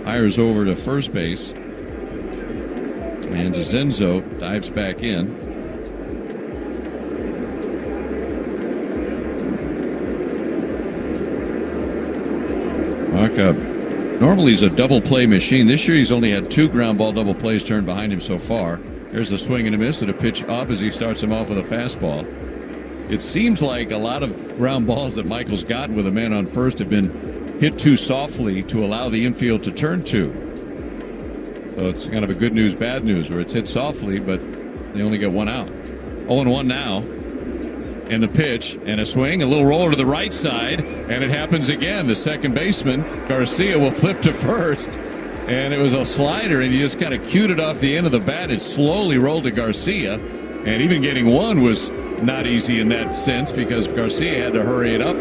fires over to first base. And DeZenzo dives back in. Waka normally he's a double play machine. This year he's only had 2 ground ball double plays turned behind him so far. There's a swing and a miss and a pitch up as he starts him off with a fastball. It seems like a lot of ground balls that Michael's gotten with a man on first have been hit too softly to allow the infield to turn to. So it's kind of a good news, bad news, where it's hit softly, but they only get 1 out. 0-1 now. And the pitch and a swing, a little roller to the right side, and it happens again. The second baseman, Garcia, will flip to first. And it was a slider, and he just kind of cued it off the end of the bat. It slowly rolled to Garcia, and even getting one was not easy in that sense because Garcia had to hurry it up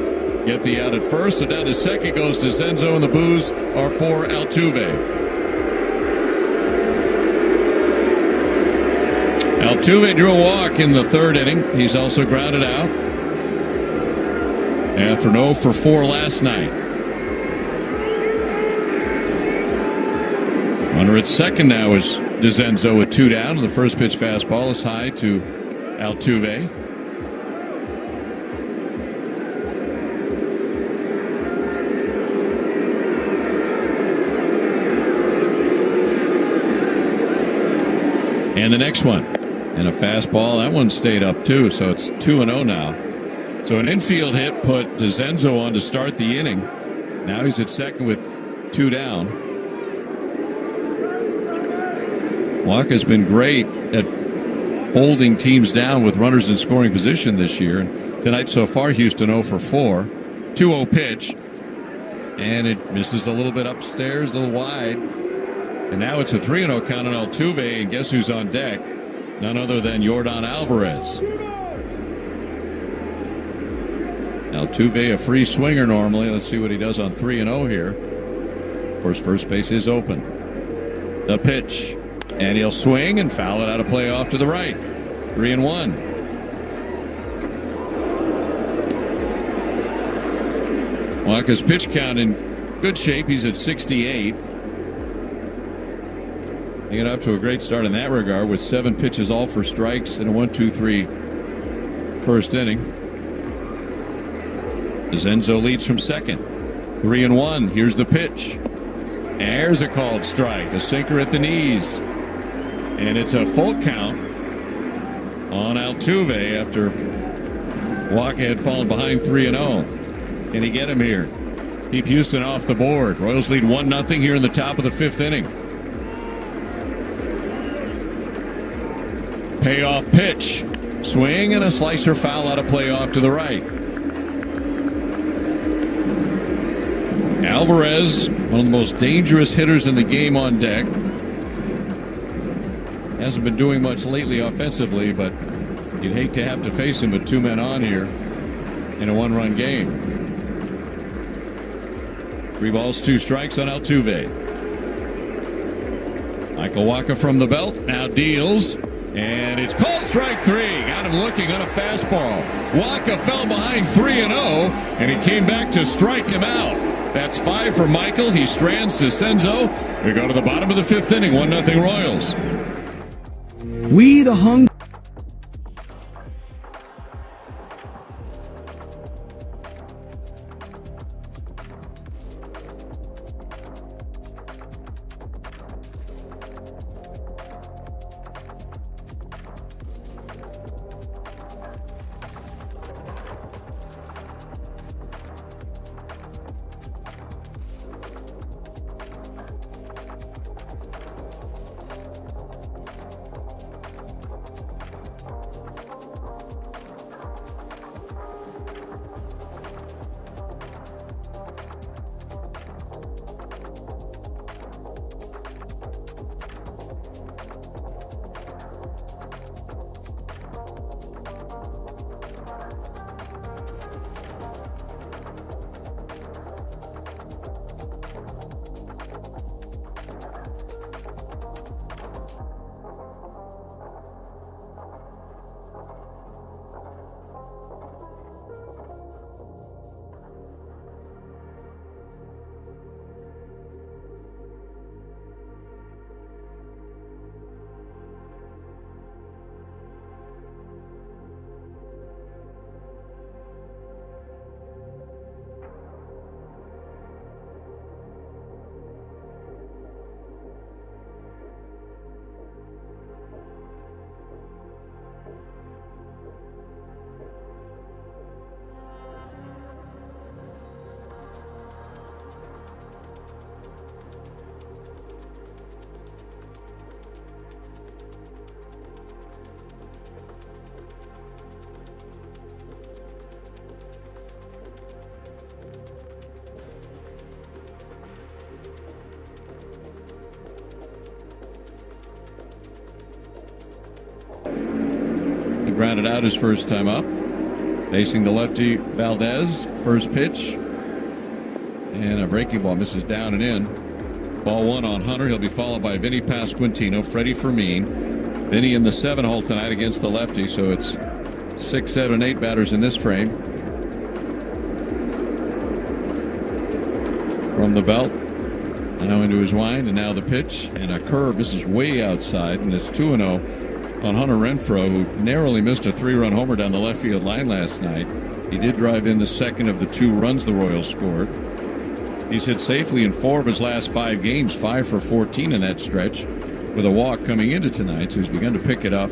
get the out at first. So down to second goes DeZenzo, and the boos are for Altuve. Altuve drew a walk in the third inning. He's also grounded out after an 0 for 4 last night. Runner at second now is DeZenzo with 2 down. And the first pitch fastball is high to Altuve. And the next one. And a fastball. That one stayed up too, so it's 2-0 now. So an infield hit put DeZenzo on to start the inning. Now he's at second with 2 down. Waka's been great at holding teams down with runners in scoring position this year. Tonight so far, Houston 0 for 4. 2-0 pitch. And it misses a little bit upstairs, a little wide. And now it's a 3-0 count on Altuve. And guess who's on deck? None other than Yordan Alvarez. Altuve, a free swinger normally. Let's see what he does on 3-0 here. Of course, first base is open. The pitch. And he'll swing and foul it out of play off to the right. 3-1. Waka's pitch count in good shape. He's at 68. They get off to a great start in that regard with 7 pitches, all for strikes, in a 1-2-3 first inning. DeZenzo leads from second. 3-1. Here's the pitch. There's a called strike. A sinker at the knees. And it's a full count on Altuve after Waka had fallen behind 3-0. Can he get him here? Keep Houston off the board. Royals lead 1-0 here in the top of the 5th inning. Payoff pitch. Swing and a slicer foul out of play off to the right. Alvarez, one of the most dangerous hitters in the game, on deck. Hasn't been doing much lately offensively, but you'd hate to have to face him with 2 men on here in a 1-run game. 3 balls, 2 strikes on Altuve. Michael Waka from the belt now deals. And it's called strike 3. Got him looking on a fastball. Waka fell behind 3-0, and he came back to strike him out. That's 5 for Michael. He strands DeZenzo. We go to the bottom of the 5th inning. 1-0 Royals. We the Hung. He grounded out his first time up. Facing the lefty, Valdez. First pitch. And a breaking ball misses down and in. Ball 1 on Hunter. He'll be followed by Vinny Pasquantino, Freddie Fermin. Vinny in the 7-hole tonight against the lefty, so it's 6, 7, 8 batters in this frame. From the belt. Now into his wind, and now the pitch. And a curve. This is way outside, and it's 2-0 on Hunter Renfroe, who narrowly missed a 3-run homer down the left field line last night. He did drive in the second of the 2 runs the Royals scored. He's hit safely in 4 of his last 5 games, 5 for 14 in that stretch, with a walk coming into tonight, so he's begun to pick it up.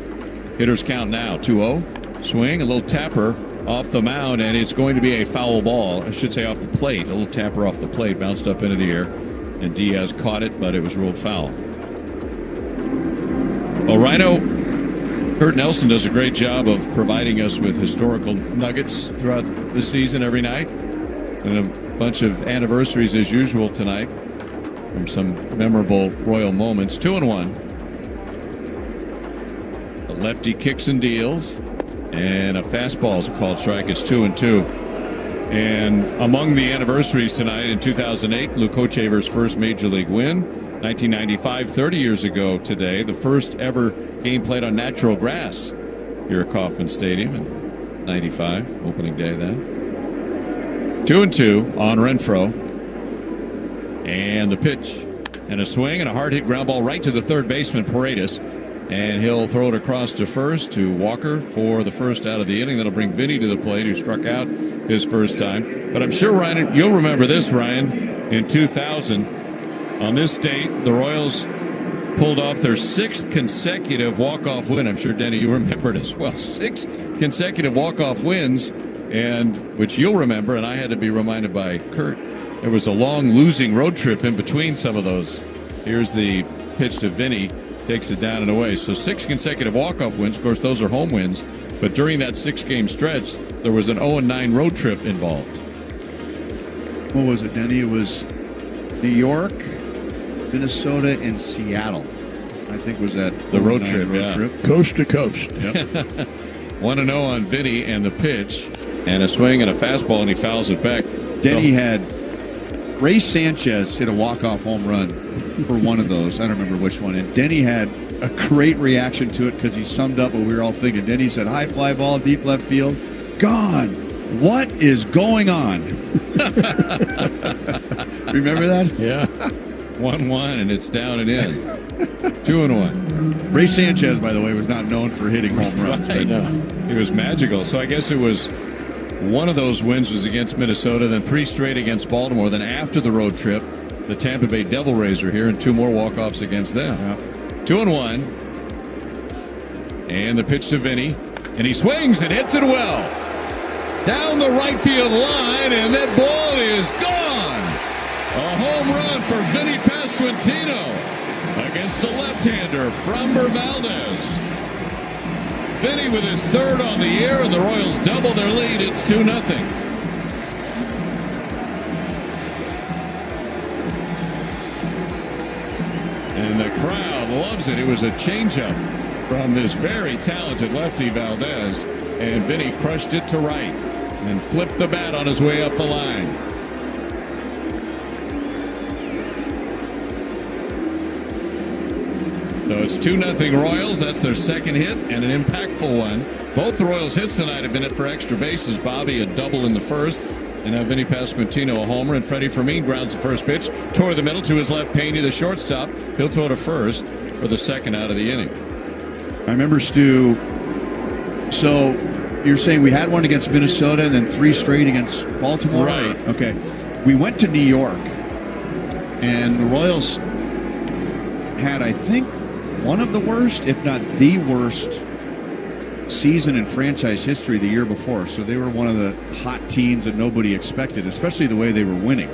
Hitters count now, 2-0. Swing, a little tapper off the mound, and it's going to be a foul ball. I should say off the plate. A little tapper off the plate, bounced up into the air, and Diaz caught it, but it was ruled foul. Well, Rhino, Kurt Nelson does a great job of providing us with historical nuggets throughout the season every night. And a bunch of anniversaries as usual tonight from some memorable Royal moments. 2-1. The lefty kicks and deals, and a fastball is a called strike. It's 2-2. And among the anniversaries tonight, in 2008, Lou Kochever's first Major League win. 1995, 30 years ago today, the first ever game played on natural grass here at Kauffman Stadium in 95, opening day then. 2-2 on Renfroe. And the pitch. And a swing and a hard hit ground ball right to the third baseman, Paredes. And he'll throw it across to first to Walker for the first out of the inning. That'll bring Vinny to the plate, who struck out his first time. But I'm sure, Ryan, you'll remember this, Ryan. In 2000, on this date, the Royals pulled off their 6th consecutive walk-off win. I'm sure, Denny, you remember it as well. 6 consecutive walk-off wins. And which you'll remember, and I had to be reminded by Kurt, there was a long losing road trip in between some of those. Here's the pitch to Vinny, takes it down and away. So 6 consecutive walk-off wins. Of course, those are home wins. But during that 6-game stretch, there was an 0-9 road trip involved. What was it, Denny? It was New York, Minnesota, and Seattle. I think was that the road trip. Coast to coast. Yep. 1-0 on Vinny, and the pitch. And a swing and a fastball, and he fouls it back. Denny had Ray Sanchez hit a walk-off home run for one of those. I don't remember which one. And Denny had a great reaction to it because he summed up what we were all thinking. Denny said, high fly ball, deep left field. Gone. What is going on? Remember that? Yeah. 1-1, and it's down and in. 2-1. Ray Sanchez, by the way, was not known for hitting home runs. Right. He was magical. So I guess it was one of those wins was against Minnesota, then 3 straight against Baltimore. Then after the road trip, the Tampa Bay Devil Rays are here, and 2 more walk-offs against them. Yeah. 2-1. And the pitch to Vinny. And he swings and hits it well. Down the right field line, and that ball is gone. A home run for Vinny Pasquantino against the left-hander, Framber Valdez. Vinny with his 3rd on the year, and the Royals double their lead. It's 2-0. And the crowd loves it. It was a changeup from this very talented lefty Valdez, and Vinny crushed it to right and flipped the bat on his way up the line. So it's 2-0 Royals. That's their 2nd hit, and an impactful one. Both the Royals' hits tonight have been hit for extra bases. Bobby a double in the first, and now Vinny Pasquantino a homer, and Freddie Fermin grounds the first pitch toward the middle to his left. Pena, the shortstop. He'll throw to first for the 2nd out of the inning. I remember, Stu, so you're saying we had one against Minnesota and then 3 straight against Baltimore? Right. Okay. We went to New York, and the Royals had, I think, one of the worst, if not the worst, season in franchise history the year before. So they were one of the hot teams that nobody expected, especially the way they were winning.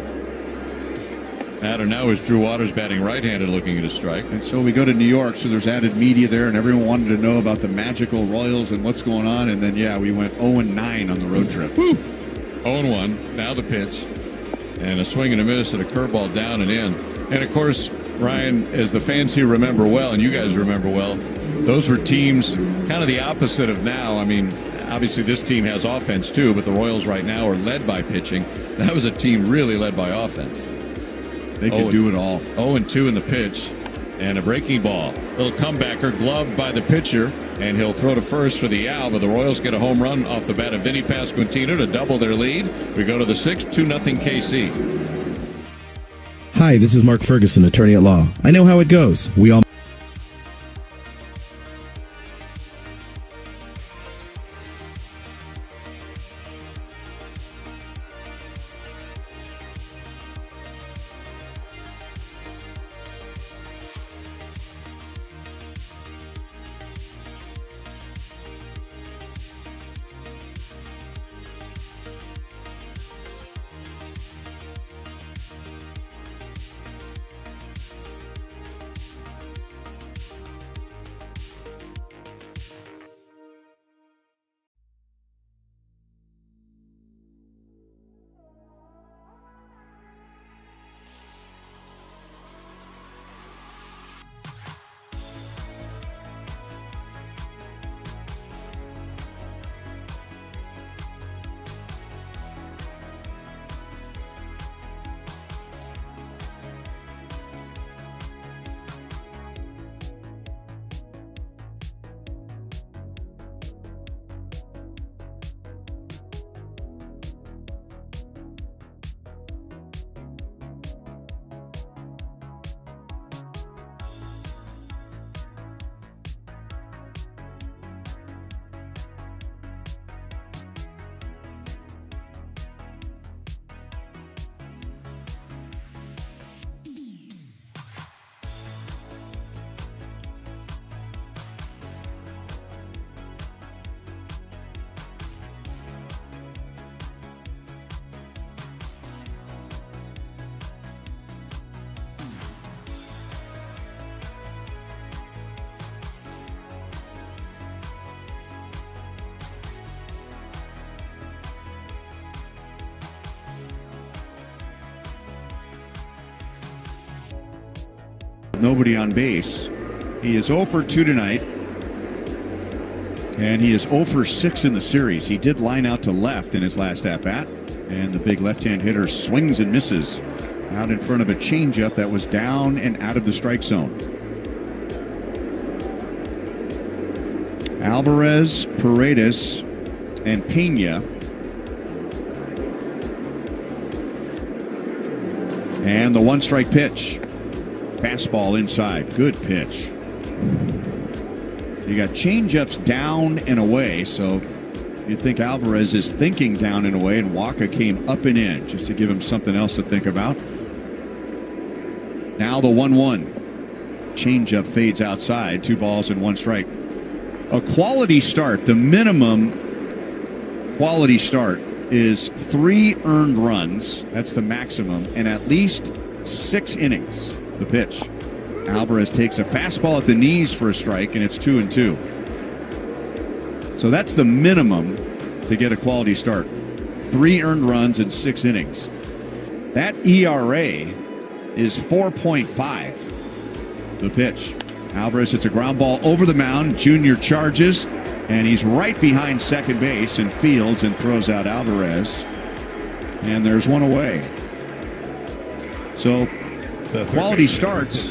Batter now is Drew Waters, batting right-handed, looking at a strike. And so we go to New York, so there's added media there, and everyone wanted to know about the magical Royals and what's going on. And then, yeah, we went 0-9 on the road trip. Woo! 0-1. Now the pitch. And a swing and a miss and a curveball down and in. And, of course, Ryan, as the fans here remember well, and you guys remember well, those were teams kind of the opposite of now. I mean, obviously this team has offense too, but the Royals right now are led by pitching. That was a team really led by offense. They can do it all. 0-2 in the pitch, and a breaking ball. Little comebacker, gloved by the pitcher, and he'll throw to first for the out, but the Royals get a home run off the bat of Vinny Pasquantino to double their lead. We go to the 6th, 2-0 KC. Hi, this is Mark Ferguson, attorney at law. I know how it goes. We all nobody on base. He is 0 for 2 tonight, and he is 0 for 6 in the series. He did line out to left in his last at-bat, and the big left-hand hitter swings and misses out in front of a changeup that was down and out of the strike zone. Alvarez, Paredes, and Pena. And the one-strike pitch. Fastball inside. Good pitch. So you got changeups down and away, so you'd think Alvarez is thinking down and away, and Waka came up and in just to give him something else to think about. Now the 1-1. Changeup fades outside. 2 balls and 1 strike. A quality start, the minimum quality start is 3 earned runs. That's the maximum, and at least 6 innings. The pitch. Alvarez takes a fastball at the knees for a strike, and it's 2-2. So that's the minimum to get a quality start. 3 earned runs in 6 innings. That ERA is 4.5. The pitch. Alvarez hits a ground ball over the mound. Junior charges, and he's right behind second base and fields and throws out Alvarez. And there's one away. So quality starts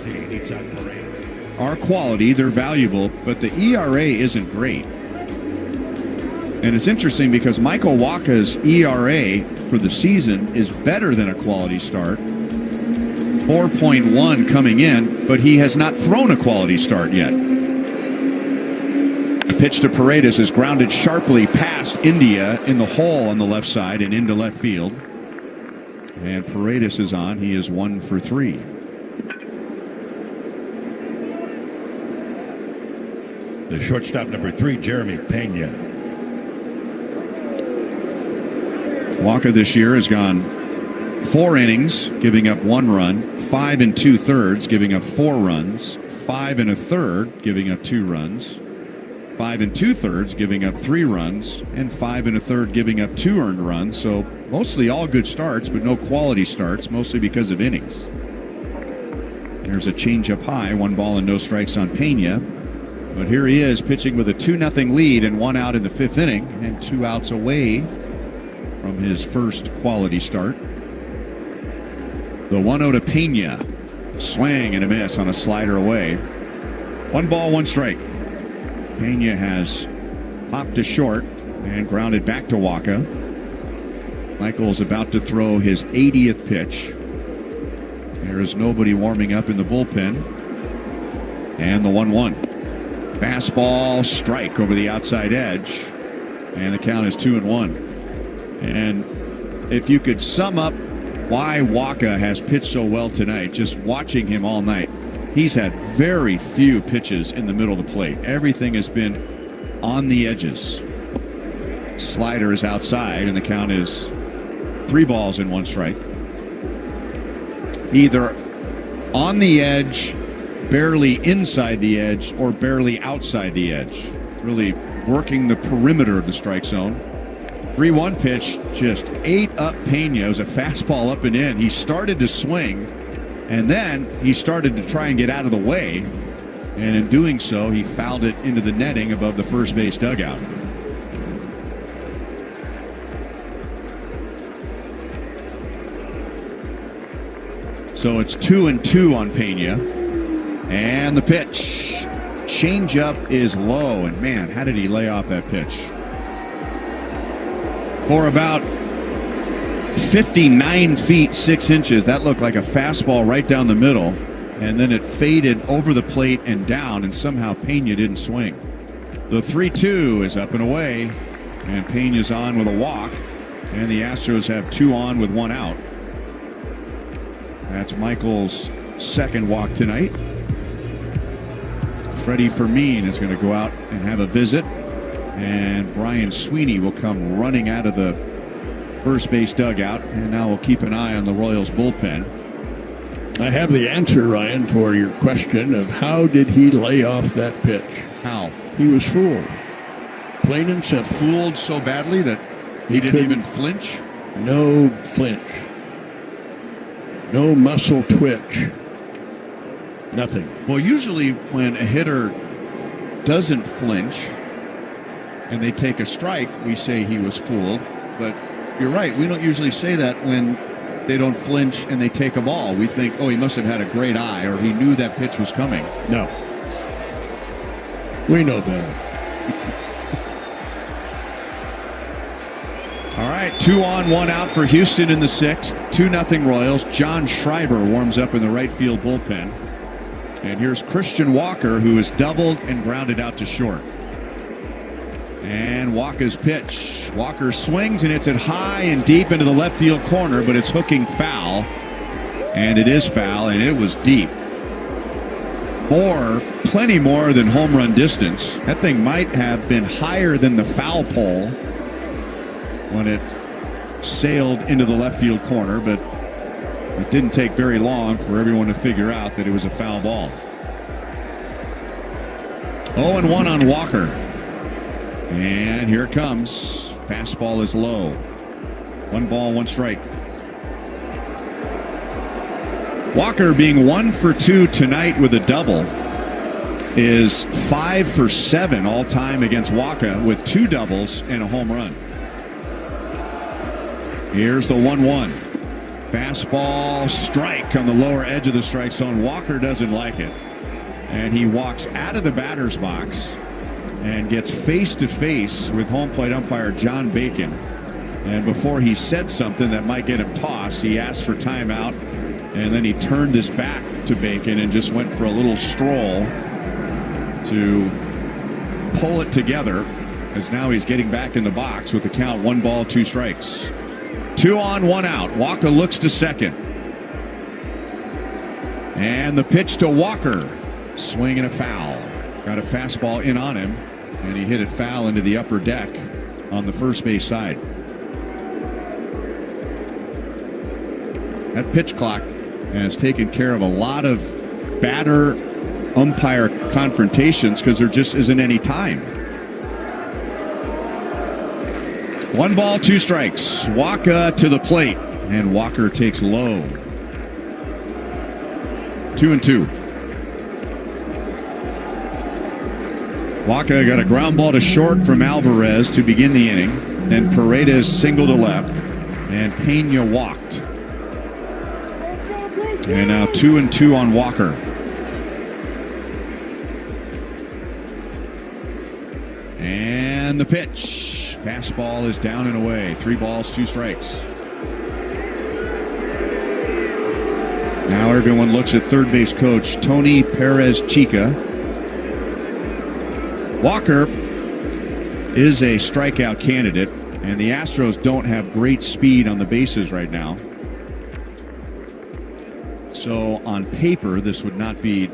are quality. They're valuable, but the ERA isn't great. And it's interesting because Michael Waka's ERA for the season is better than a quality start. 4.1 coming in, but he has not thrown a quality start yet. The pitch to Paredes is grounded sharply past India in the hole on the left side and into left field. And Paredes is on. He is 1 for 3. The shortstop, number 3, Jeremy Pena. Waka this year has gone 4 innings, giving up 1 run, 5 2/3, giving up 4 runs, 5 1/3, giving up 2 runs, 5 2/3, giving up 3 runs, and 5 1/3, giving up 2 earned runs. So mostly all good starts, but no quality starts, mostly because of innings. There's a changeup high, 1 ball and no strikes on Pena. But here he is pitching with a 2-0 lead and 1 out in the 5th inning and 2 outs away from his first quality start. The 1-0 to Pena. Swing and a miss on a slider away. 1 ball, 1 strike. Pena has popped to short and grounded back to Waka. Michael's about to throw his 80th pitch. There is nobody warming up in the bullpen. And the 1-1. Fastball, strike over the outside edge. And the count is 2-1. And if you could sum up why Waka has pitched so well tonight, just watching him all night, he's had very few pitches in the middle of the plate. Everything has been on the edges. Slider is outside, and the count is 3 balls and 1 strike. Either on the edge, barely inside the edge, or barely outside the edge. Really working the perimeter of the strike zone. 3-1 pitch just ate up Pena. It was a fastball up and in. He started to swing, and then he started to try and get out of the way. And in doing so, he fouled it into the netting above the first base dugout. So it's 2-2 on Pena. And the pitch. Changeup is low. And man, how did he lay off that pitch? For about 59 feet, 6 inches. That looked like a fastball right down the middle. And then it faded over the plate and down, and somehow Pena didn't swing. The 3-2 is up and away. And Pena's on with a walk. And the Astros have 2 on with 1 out. That's Michael's second walk tonight. Freddie Fermin is going to go out and have a visit. And Brian Sweeney will come running out of the first base dugout. And now we'll keep an eye on the Royals bullpen. I have the answer, Ryan, for your question of how did he lay off that pitch? How? He was fooled. Plain and simple. Fooled so badly that he didn't even flinch? No flinch. No muscle twitch. Nothing. Well, usually when a hitter doesn't flinch and they take a strike, we say he was fooled. But you're right. We don't usually say that when they don't flinch and they take a ball. We think, oh, he must have had a great eye, or he knew that pitch was coming. No. We know better. All right, 2 on, 1 out for Houston in the 6th. 2-0 Royals. John Schreiber warms up in the right field bullpen. And here's Christian Walker, who is doubled and grounded out to short. And Walker's pitch. Walker swings, and it's at high and deep into the left field corner, but it's hooking foul. And it is foul, and it was deep. Plenty more than home run distance. That thing might have been higher than the foul pole when it sailed into the left field corner, but it didn't take very long for everyone to figure out that it was a foul ball. 0-1 on Walker. And here it comes. Fastball is low. 1 ball, 1 strike. Walker, being 1 for 2 tonight with a double, is 5 for 7 all time against Walker with 2 doubles and a home run. Here's the 1-1. Fastball, strike on the lower edge of the strike zone. Walker doesn't like it. And he walks out of the batter's box and gets face-to-face with home plate umpire John Bacon. And before he said something that might get him tossed, he asked for timeout. And then he turned his back to Bacon and just went for a little stroll to pull it together, as now he's getting back in the box with the count 1 ball, 2 strikes. 2 on, 1 out. Walker looks to second. And the pitch to Walker. Swing and a foul. Got a fastball in on him, and he hit it foul into the upper deck on the first base side. That pitch clock has taken care of a lot of batter-umpire confrontations because there just isn't any time. 1 ball, 2 strikes. Walker to the plate, and Walker takes low. 2-2. Waka got a ground ball to short from Alvarez to begin the inning. Then Paredes singled to left, and Pena walked. And now 2-2 on Walker. And the pitch. Fastball is down and away. 3 balls, 2 strikes. Now everyone looks at third base coach Tony Perez Chica. Walker is a strikeout candidate, and the Astros don't have great speed on the bases right now. So on paper, this would not be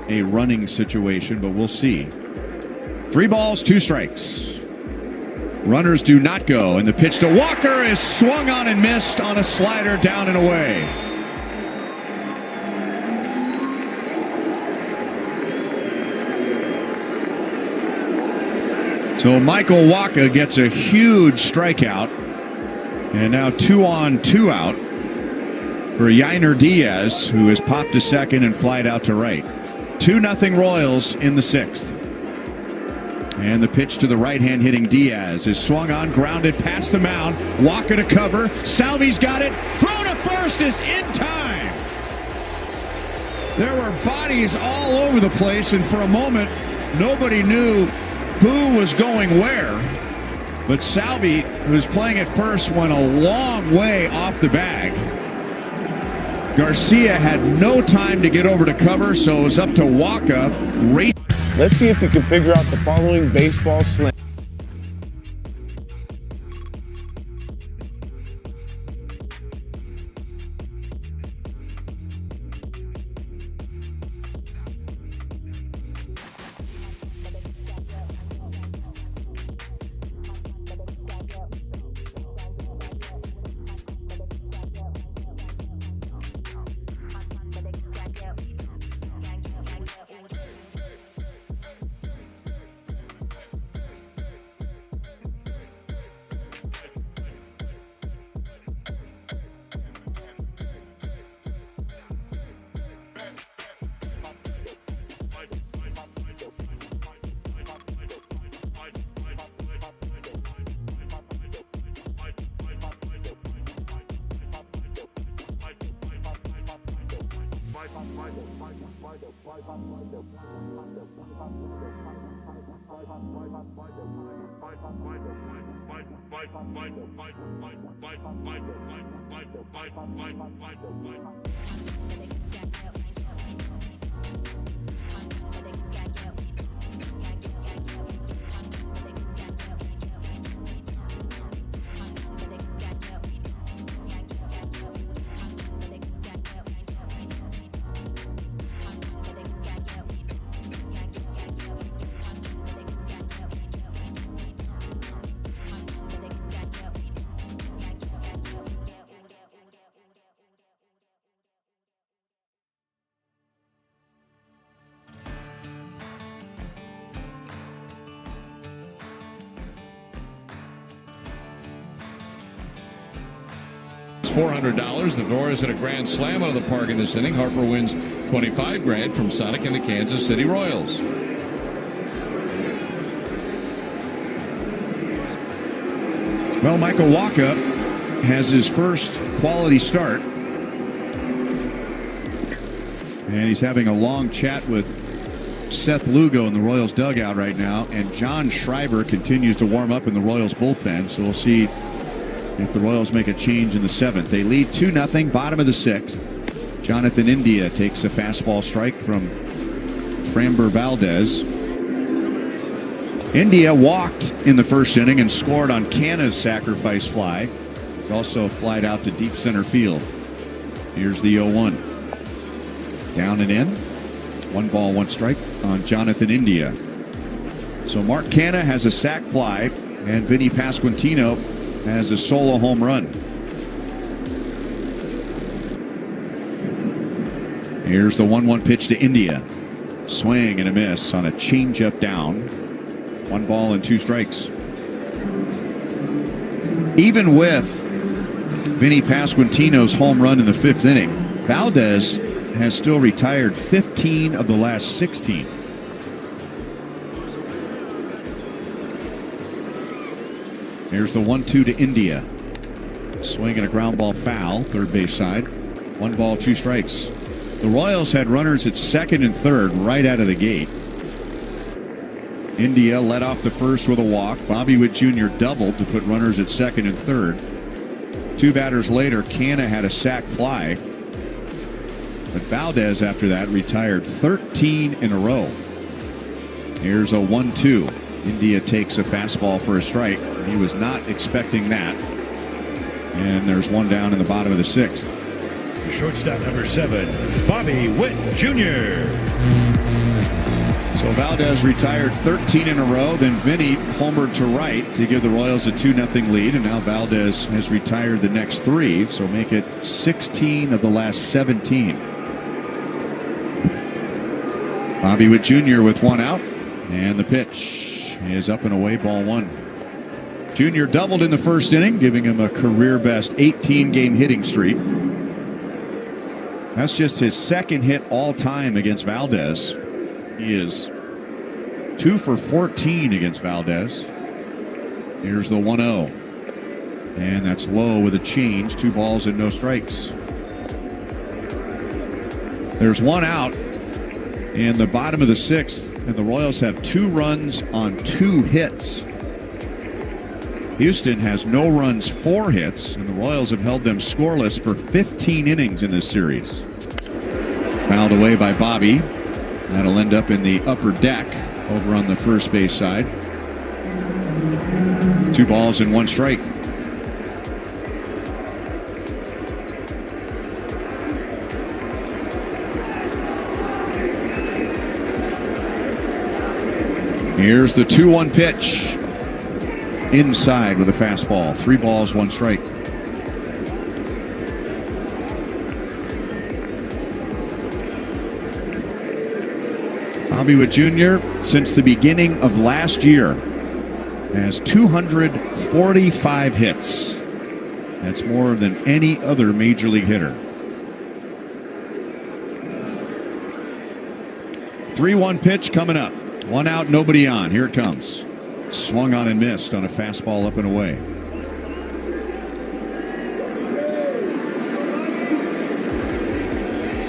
a running situation, but we'll see. 3 balls, 2 strikes. Runners do not go, and the pitch to Walker is swung on and missed on a slider down and away. So Michael Wacha gets a huge strikeout, and now 2 on, 2 out for Yainer Diaz, who has popped to second and flied out to right. 2-0 Royals in the 6th. And the pitch to the right-hand hitting Diaz is swung on, grounded past the mound. Wacha to cover. Salvi's got it. Throw to first is in time. There were bodies all over the place, and for a moment, nobody knew who was going where. But Salvi, who was playing at first, went a long way off the bag. Garcia had no time to get over to cover, so it was up to Wacha. Let's see if we can figure out the following baseball slang. $400. The Doors hit a grand slam out of the park in this inning. Harper wins $25,000 from Sonic and the Kansas City Royals. Well, Michael Wacha has his first quality start, and he's having a long chat with Seth Lugo in the Royals dugout right now, and John Schreiber continues to warm up in the Royals bullpen, so we'll see if the Royals make a change in the 7th. They lead 2-0, bottom of the 6th. Jonathan India takes a fastball strike from Framber Valdez. India walked in the first inning and scored on Canna's sacrifice fly. He's also flied out to deep center field. Here's the 0-1. Down and in. 1 ball, 1 strike on Jonathan India. So Mark Canna has a sac fly, and Vinny Pasquantino has a solo home run. Here's the 1-1 pitch to India. Swing and a miss on a changeup down. 1 ball and 2 strikes. Even with Vinny Pasquantino's home run in the 5th inning, Valdez has still retired 15 of the last 16. Here's the 1-2 to India. Swing and a ground ball foul, third base side. 1 ball, 2 strikes. The Royals had runners at second and third right out of the gate. India led off the first with a walk. Bobby Witt Jr. doubled to put runners at second and third. 2 batters later, Canha had a sac fly. But Valdez, after that, retired 13 in a row. Here's a 1-2. India takes a fastball for a strike. He was not expecting that. And there's 1 down in the bottom of the 6th. Shortstop number 7, Bobby Witt Jr. So Valdez retired 13 in a row. Then Vinny homered to right to give the Royals a 2-0 lead. And now Valdez has retired the next 3. So make it 16 of the last 17. Bobby Witt Jr. with 1 out. And the pitch is up and away, ball 1. Jr. doubled in the first inning, giving him a career best 18-game hitting streak. That's just his second hit all time against Valdez. He is 2 for 14 against Valdez. Here's the 1-0. And that's low with a change. 2 balls and no strikes. There's 1 out in the bottom of the 6th, and the Royals have 2 runs on 2 hits. Houston has no runs, 4 hits, and the Royals have held them scoreless for 15 innings in this series. Fouled away by Bobby. That'll end up in the upper deck over on the first base side. 2 balls and 1 strike. Here's the 2-1 pitch. Inside with a fastball. 3 balls, 1 strike. Bobby Witt Jr. since the beginning of last year has 245 hits. That's more than any other major league hitter. 3-1 pitch coming up. 1 out, nobody on. Here it comes. Swung on and missed on a fastball up and away.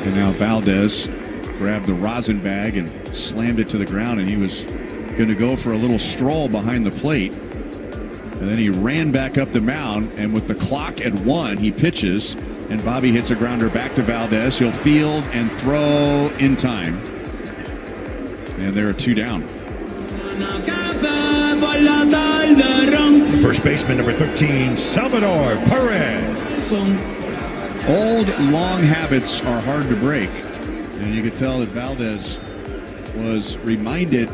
And now Valdez grabbed the rosin bag and slammed it to the ground, and he was going to go for a little stroll behind the plate. And then he ran back up the mound, and with the clock at 1, he pitches, and Bobby hits a grounder back to Valdez. He'll field and throw in time. And there are 2 down. First baseman number 13, Salvador Perez. Old, long habits are hard to break. And you could tell that Valdez was reminded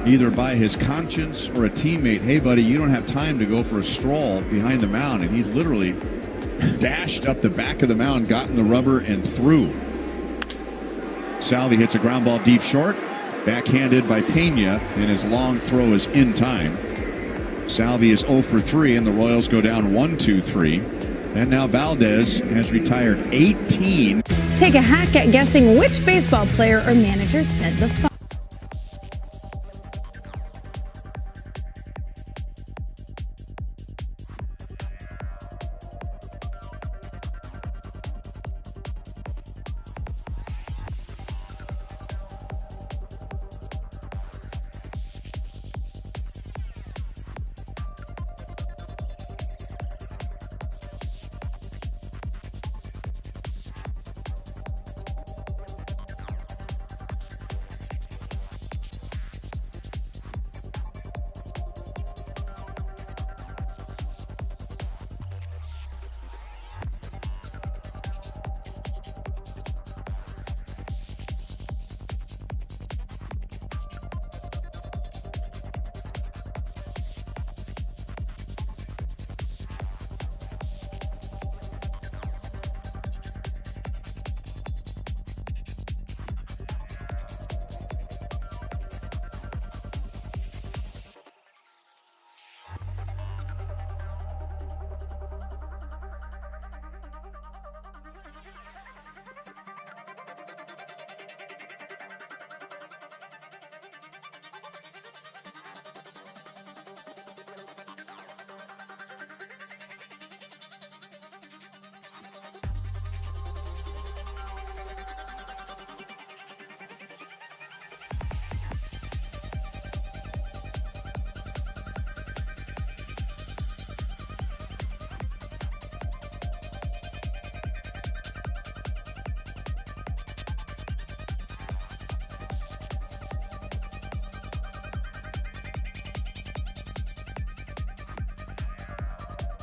either by his conscience or a teammate, hey, buddy, you don't have time to go for a stroll behind the mound. And he literally dashed up the back of the mound, got in the rubber, and threw. Salvi hits a ground ball deep short. Backhanded by Pena, and his long throw is in time. Salvi is 0 for 3, and the Royals go down 1-2-3. And now Valdez has retired 18. Take a hack at guessing which baseball player or manager said the following.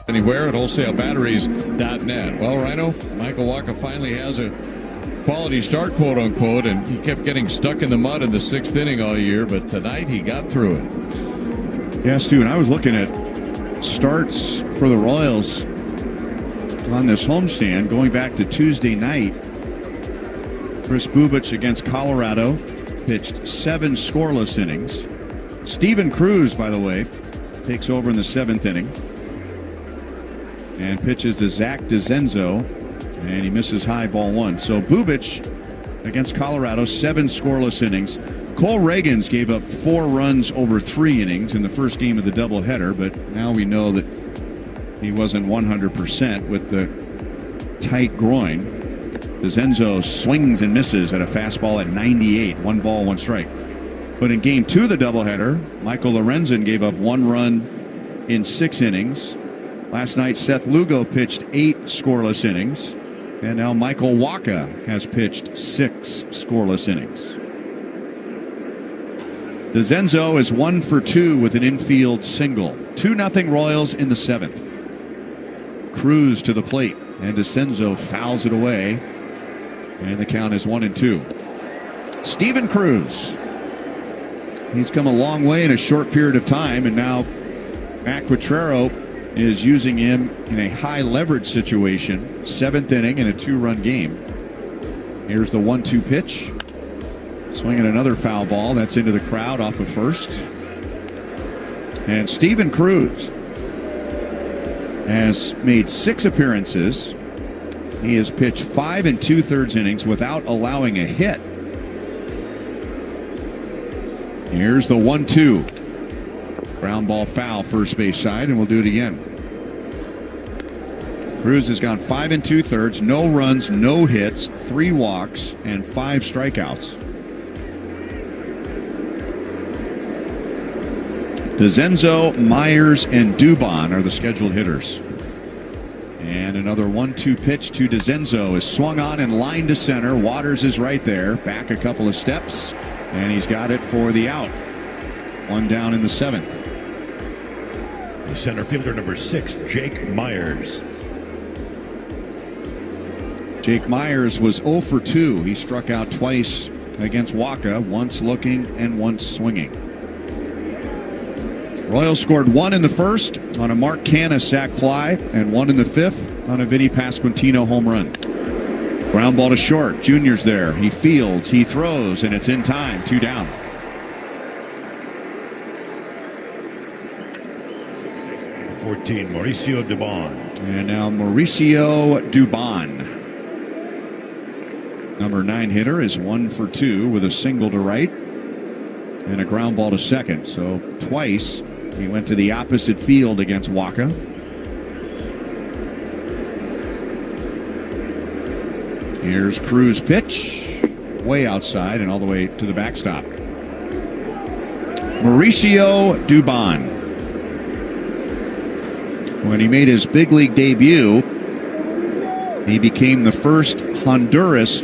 anywhere at wholesalebatteries.net. Well, Rhino, Michael Wacha finally has a quality start, quote unquote, and he kept getting stuck in the mud in the 6th inning all year, but tonight he got through it. Yeah, Stu, and I was looking at starts for the Royals on this homestand going back to Tuesday night. Chris Bubic against Colorado pitched 7 scoreless innings. Steven Cruz, by the way, takes over in the 7th inning and pitches to Zach DeZenzo, and he misses high, ball 1. So Bubic against Colorado, 7 scoreless innings. Cole Reagans gave up 4 runs over 3 innings in the first game of the doubleheader, but now we know that he wasn't 100% with the tight groin. DeZenzo swings and misses at a fastball at 98, 1 ball, 1 strike. But in game 2 of the doubleheader, Michael Lorenzen gave up 1 run in 6 innings. Last night, Seth Lugo pitched 8 scoreless innings. And now Michael Wacha has pitched 6 scoreless innings. DeZenzo is 1 for 2 with an infield single. 2-0 Royals in the 7th. Cruz to the plate, and DeZenzo fouls it away. And the count is 1-2. Steven Cruz. He's come a long way in a short period of time, and now Matt Quatrero is using him in a high leverage situation. 7th inning in a 2-run game. Here's the 1-2 pitch. Swinging another foul ball. That's into the crowd off of first. And Steven Cruz has made 6 appearances. He has pitched 5 2/3 innings without allowing a hit. Here's the 1-2. Ground ball foul, first base side, and we'll do it again. Cruz has gone 5 2/3, no runs, no hits, 3 walks, and 5 strikeouts. DeZenzo, Myers, and Dubon are the scheduled hitters. And another 1-2 pitch to DeZenzo is swung on and lined to center. Waters is right there, back a couple of steps, and he's got it for the out. 1 down in the 7th. The center fielder, number 6, Jake Myers. Jake Myers was 0 for 2. He struck out twice against Wacha, once looking and once swinging. Royals scored 1 in the first on a Mark Canha sac fly and 1 in the 5th on a Vinny Pasquantino home run. Ground ball to short. Junior's there. He fields, he throws, and it's in time. 2 down. Number 14, Mauricio Dubon. And now Mauricio Dubon. Number 9 hitter is 1 for 2 with a single to right and a ground ball to second. So twice he went to the opposite field against Wacha. Here's Cruz pitch. Way outside and all the way to the backstop. Mauricio Dubon. When he made his big league debut, he became the first Honduras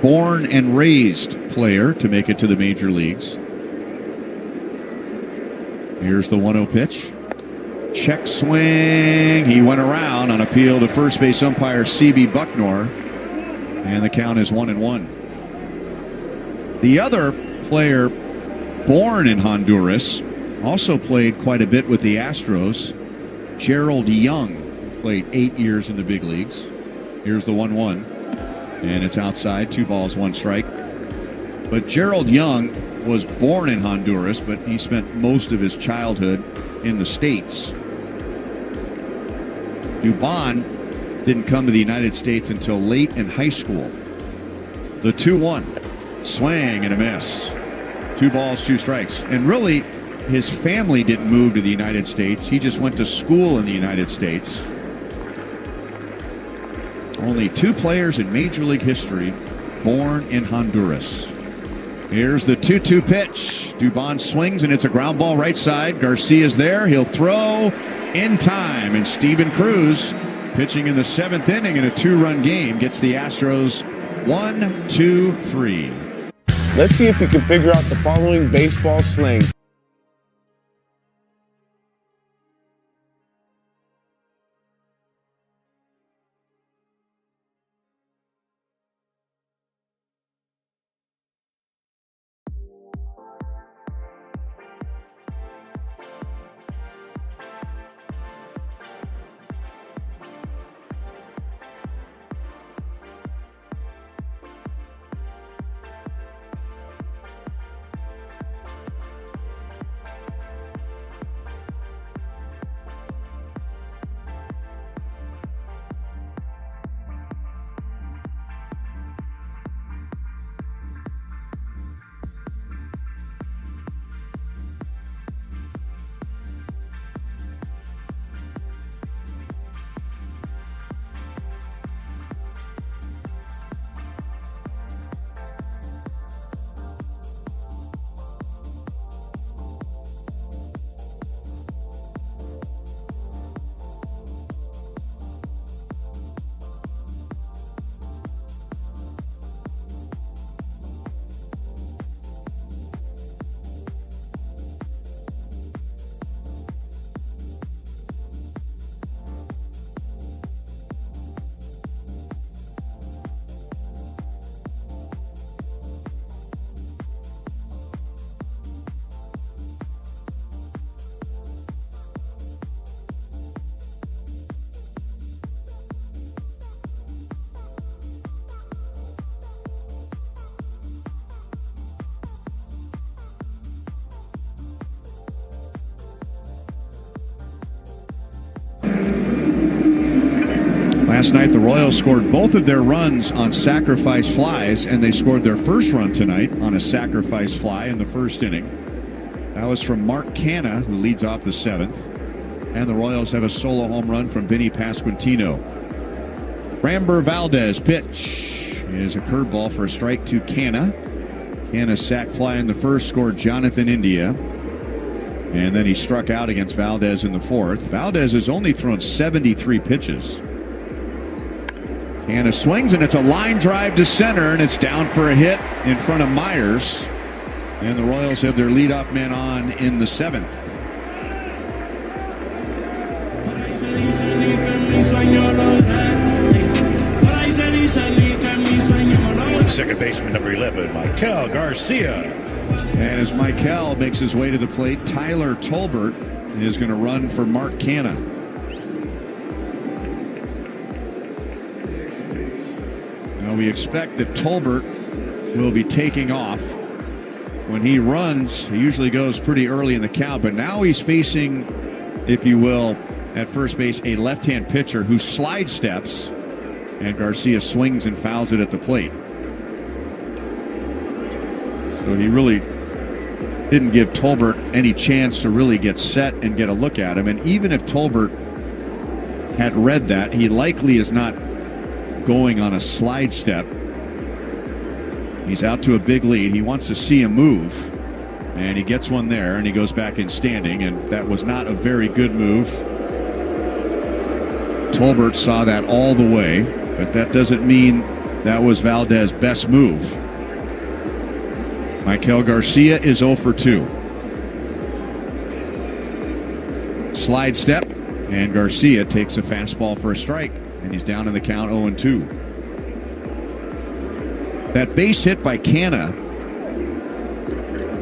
born and raised player to make it to the major leagues. Here's the 1-0 pitch. Check swing. He went around on appeal to first base umpire C.B. Bucknor. And the count is 1-1. The other player born in Honduras also played quite a bit with the Astros. Gerald Young played 8 years in the big leagues. Here's the 1-1. And it's outside. 2 balls, 1 strike. But Gerald Young was born in Honduras, but he spent most of his childhood in the States. Dubon didn't come to the United States until late in high school. The 2-1. Swing and a miss. 2 balls, 2 strikes. And really, his family didn't move to the United States. He just went to school in the United States. Only 2 players in Major League history born in Honduras. Here's the 2-2 pitch. Dubon swings, and it's a ground ball right side. Garcia's there. He'll throw in time. And Steven Cruz, pitching in the 7th inning in a 2-run game, gets the Astros 1-2-3. Let's see if we can figure out the following baseball slang. last night, the Royals scored both of their runs on sacrifice flies, and they scored their first run tonight on a sacrifice fly in the first inning. That was from Mark Canha, who leads off the 7th. And the Royals have a solo home run from Vinny Pasquantino. Framber Valdez pitch is a curveball for a strike to Canha. Canha's sac fly in the first scored Jonathan India. And then he struck out against Valdez in the 4th. Valdez has only thrown 73 pitches. Canha swings, and it's a line drive to center, and it's down for a hit in front of Myers. And the Royals have their leadoff man on in the 7th. Second baseman number 11, Michael Garcia. And as Michael makes his way to the plate, Tyler Tolbert is going to run for Mark Canha. Now we expect that Tolbert will be taking off. When he runs, he usually goes pretty early in the count, but now he's facing, if you will, at first base, a left-hand pitcher who slide steps, and Garcia swings and fouls it at the plate. So he really didn't give Tolbert any chance to really get set and get a look at him. And even if Tolbert had read that, he likely is not going on a slide step. He's out to a big lead. He wants to see him move. And he gets one there, and he goes back in standing. And that was not a very good move. Tolbert saw that all the way, but that doesn't mean that was Valdez's best move. Michael Garcia is 0 for 2. Slide step, and Garcia takes a fastball for a strike, and he's down in the count 0-2. That base hit by Canha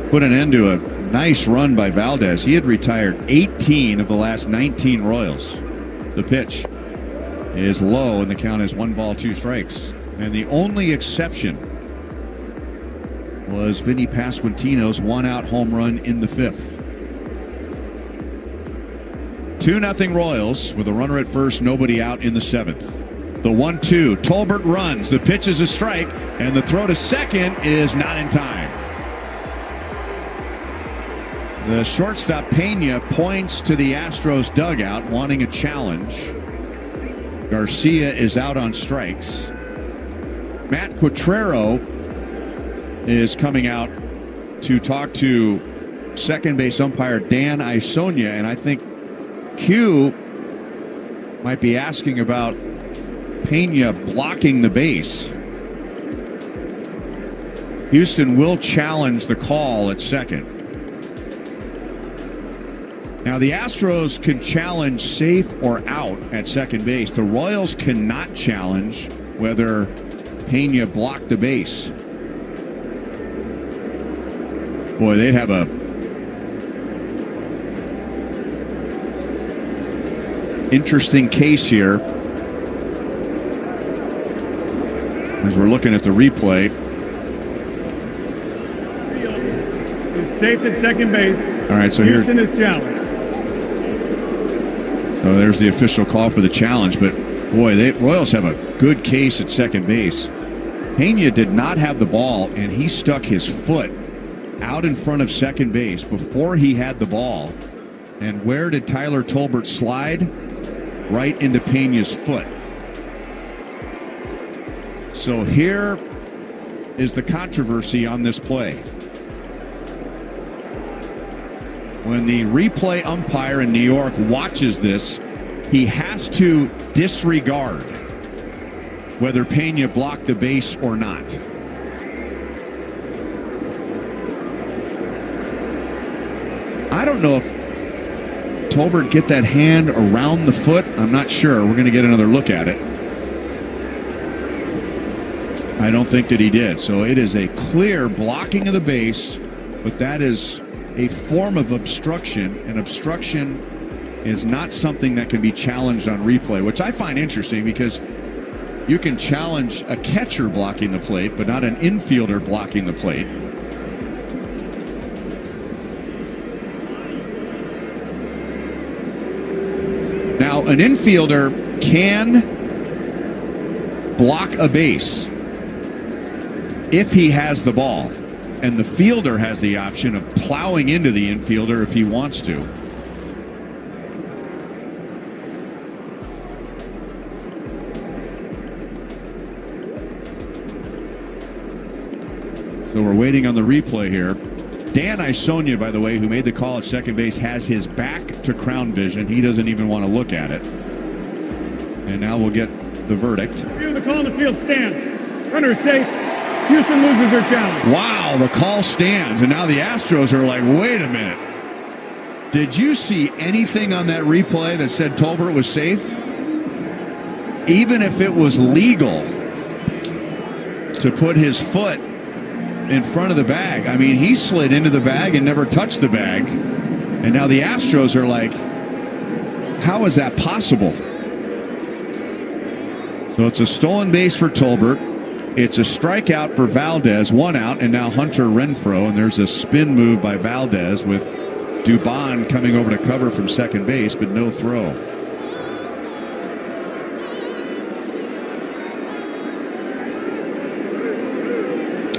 put an end to a nice run by Valdez. He had retired 18 of the last 19 Royals. The pitch is low, and the count is 1 ball, 2 strikes. And the only exception was Vinny Pasquantino's one-out home run in the 5th. 2-0 Royals with a runner at first, nobody out in the 7th. The 1-2, Tolbert runs, the pitch is a strike, and the throw to second is not in time. The shortstop Pena points to the Astros dugout wanting a challenge. Garcia is out on strikes. Matt Quatrero is coming out to talk to second base umpire Dan Isonia, and I think Q might be asking about Pena blocking the base. Houston will challenge the call at second. Now the Astros can challenge safe or out at second base. The Royals cannot challenge whether Pena blocked the base. Boy, they'd have a interesting case here as we're looking at the replay. It's safe at second base. All right, so Houston is challenged. So there's the official call for the challenge, but boy, the Royals have a good case at second base. Pena did not have the ball, and he stuck his foot out in front of second base before he had the ball. And where did Tyler Tolbert slide? Right into Pena's foot. So here is the controversy on this play. When the replay umpire in New York watches this, he has to disregard whether Pena blocked the base or not. I don't know if Tolbert get that hand around the foot. I'm not sure. We're going to get another look at it. I don't think that he did. So it is a clear blocking of the base, but that is a form of obstruction, and obstruction is not something that can be challenged on replay, which I find interesting because you can challenge a catcher blocking the plate, but not an infielder blocking the plate. Now, an infielder can block a base if he has the ball, and the fielder has the option of plowing into the infielder if he wants to. So we're waiting on the replay here. Dan Isonia, by the way, who made the call at second base, has his back to crown vision. He doesn't even want to look at it. And now we'll get the verdict. Here the call in the field stands. Runner safe. Houston loses their challenge. Wow, the call stands. And now the Astros are like, wait a minute. Did you see anything on that replay that said Tolbert was safe? Even if it was legal to put his foot in front of the bag. I mean, he slid into the bag and never touched the bag. And now the Astros are like, how is that possible? So it's a stolen base for Tolbert. It's a strikeout for Valdez, 1 out, and now Hunter Renfroe. And there's a spin move by Valdez with Dubon coming over to cover from second base, but no throw.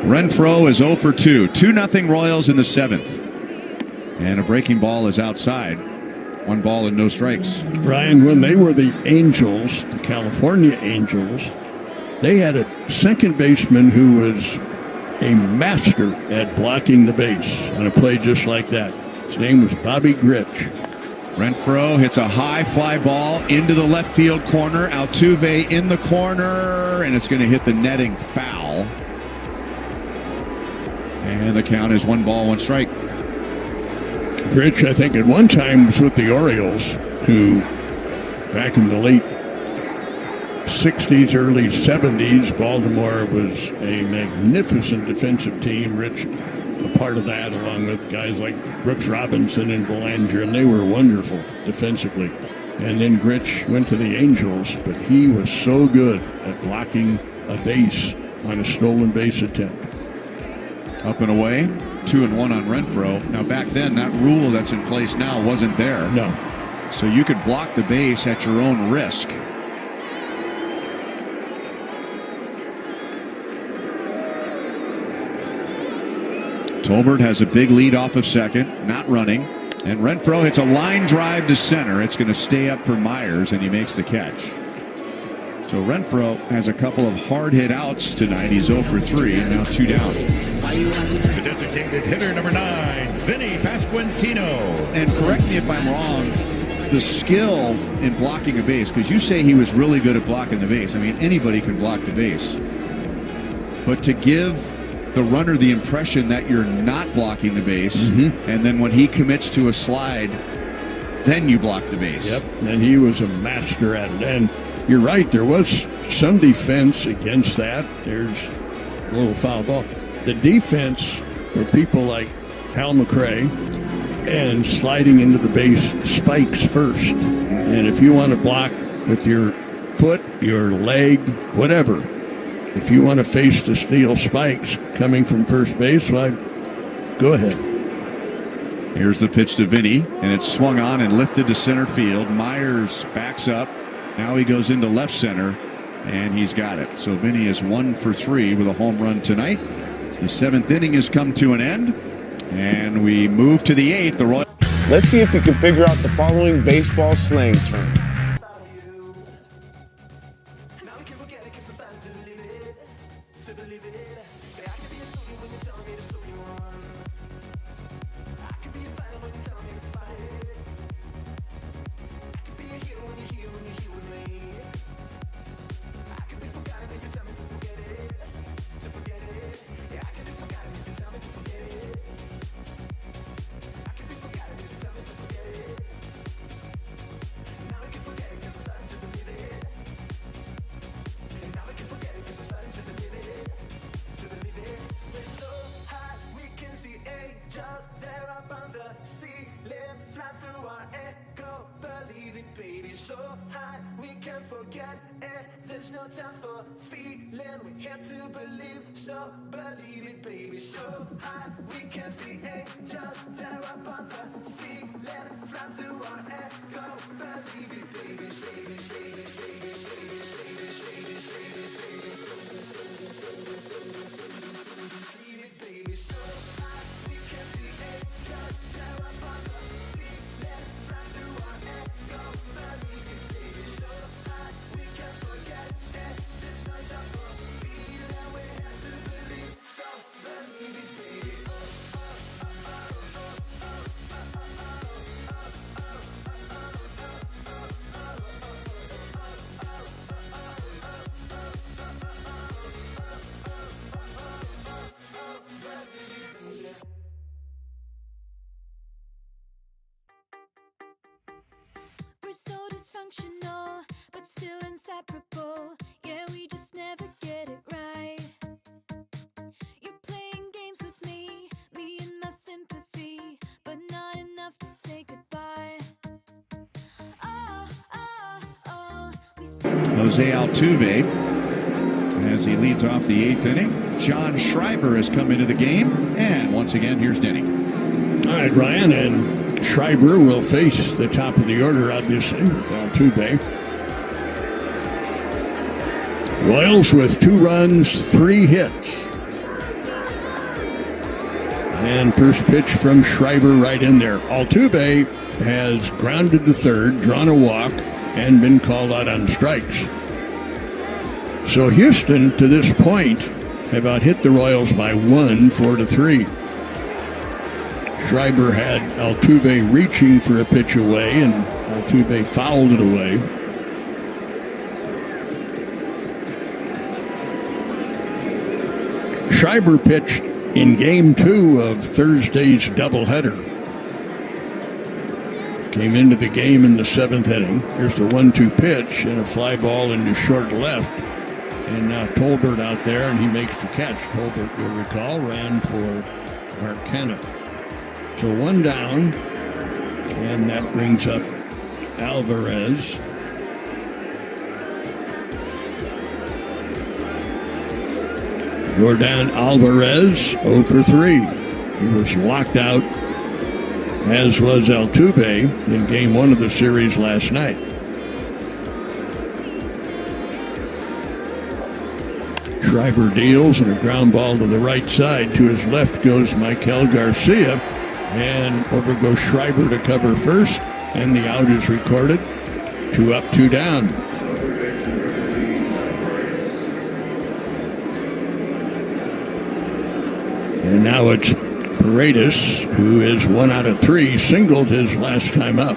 Renfroe is 0 for 2. 2-0 Royals in the 7th. And a breaking ball is outside. 1 ball and no strikes. Brian, when they were the Angels, the California Angels, they had a second baseman who was a master at blocking the base on a play just like that. His name was Bobby Grich. Renfroe hits a high fly ball into the left field corner. Altuve in the corner, and it's going to hit the netting foul. And the count is 1 ball, 1 strike. Grich, I think, at one time was with the Orioles, who back in the late 60s, early 70s, Baltimore was a magnificent defensive team. Rich, a part of that, along with guys like Brooks Robinson and Belanger, and they were wonderful defensively. And then Grich went to the Angels, but he was so good at blocking a base on a stolen base attempt. Up and away, 2-1 on Renfroe. Now back then, that rule that's in place now wasn't there. No. So you could block the base at your own risk. Tolbert has a big lead off of second, not running. And Renfroe hits a line drive to center. It's going to stay up for Myers, and he makes the catch. So Renfroe has a couple of hard hit outs tonight. He's 0 for 3 and now 2 down. The designated hitter number 9, Vinny Pasquantino. And correct me if I'm wrong, the skill in blocking a base, because you say he was really good at blocking the base. I mean, anybody can block the base. But to give the runner the impression that you're not blocking the base, and then when he commits to a slide, then you block the base. Yep, and he was a master at it. And you're right, there was some defense against that. There's a little foul ball. The defense were people like Hal McRae and sliding into the base spikes first. And if you want to block with your foot, your leg, whatever, if you want to face the steel spikes coming from first base, well, go ahead. Here's the pitch to Vinny, and it's swung on and lifted to center field. Myers backs up. Now he goes into left center, and he's got it. So Vinny is 1 for 3 with a home run tonight. The 7th inning has come to an end, and we move to the 8th. The Royals. Let's see if you can figure out the following baseball slang term. There's no time for feeling, we have to believe, so believe it, baby. So high, we can see angels, they're up on the ceiling, fly through our air, go believe it, baby. Baby, baby, baby, baby, baby, baby, baby, baby, baby. are so dysfunctional, but still inseparable. Yeah, we just never get it right. You're playing games with me and my sympathy, but not enough to say goodbye. Jose Altuve, as he leads off the 8th inning. John Schreiber has come into the game, and once again, here's Denny. All right, Ryan, and Schreiber will face the top of the order, obviously, with Altuve. Royals with 2 runs, 3 hits. And first pitch from Schreiber right in there. Altuve has grounded to third, drawn a walk, and been called out on strikes. So Houston, to this point, have out-hit the Royals by 1, 4-3. Schreiber had Altuve reaching for a pitch away, and Altuve fouled it away. Schreiber pitched in Game 2 of Thursday's doubleheader. Came into the game in the 7th inning. Here's the 1-2 pitch and a fly ball into short left. And now Tolbert out there, and he makes the catch. Tolbert, you'll recall, ran for Marcana. So 1 down, and that brings up Alvarez. Yordan Alvarez, 0 for 3. He was locked out, as was Altuve, in Game 1 of the series last night. Schreiber deals, and a ground ball to the right side. To his left goes Michael Garcia, and over goes Schreiber to cover first, and the out is recorded. 2 up, 2 down. And now it's Paredes, who is 1 out of 3, singled his last time up.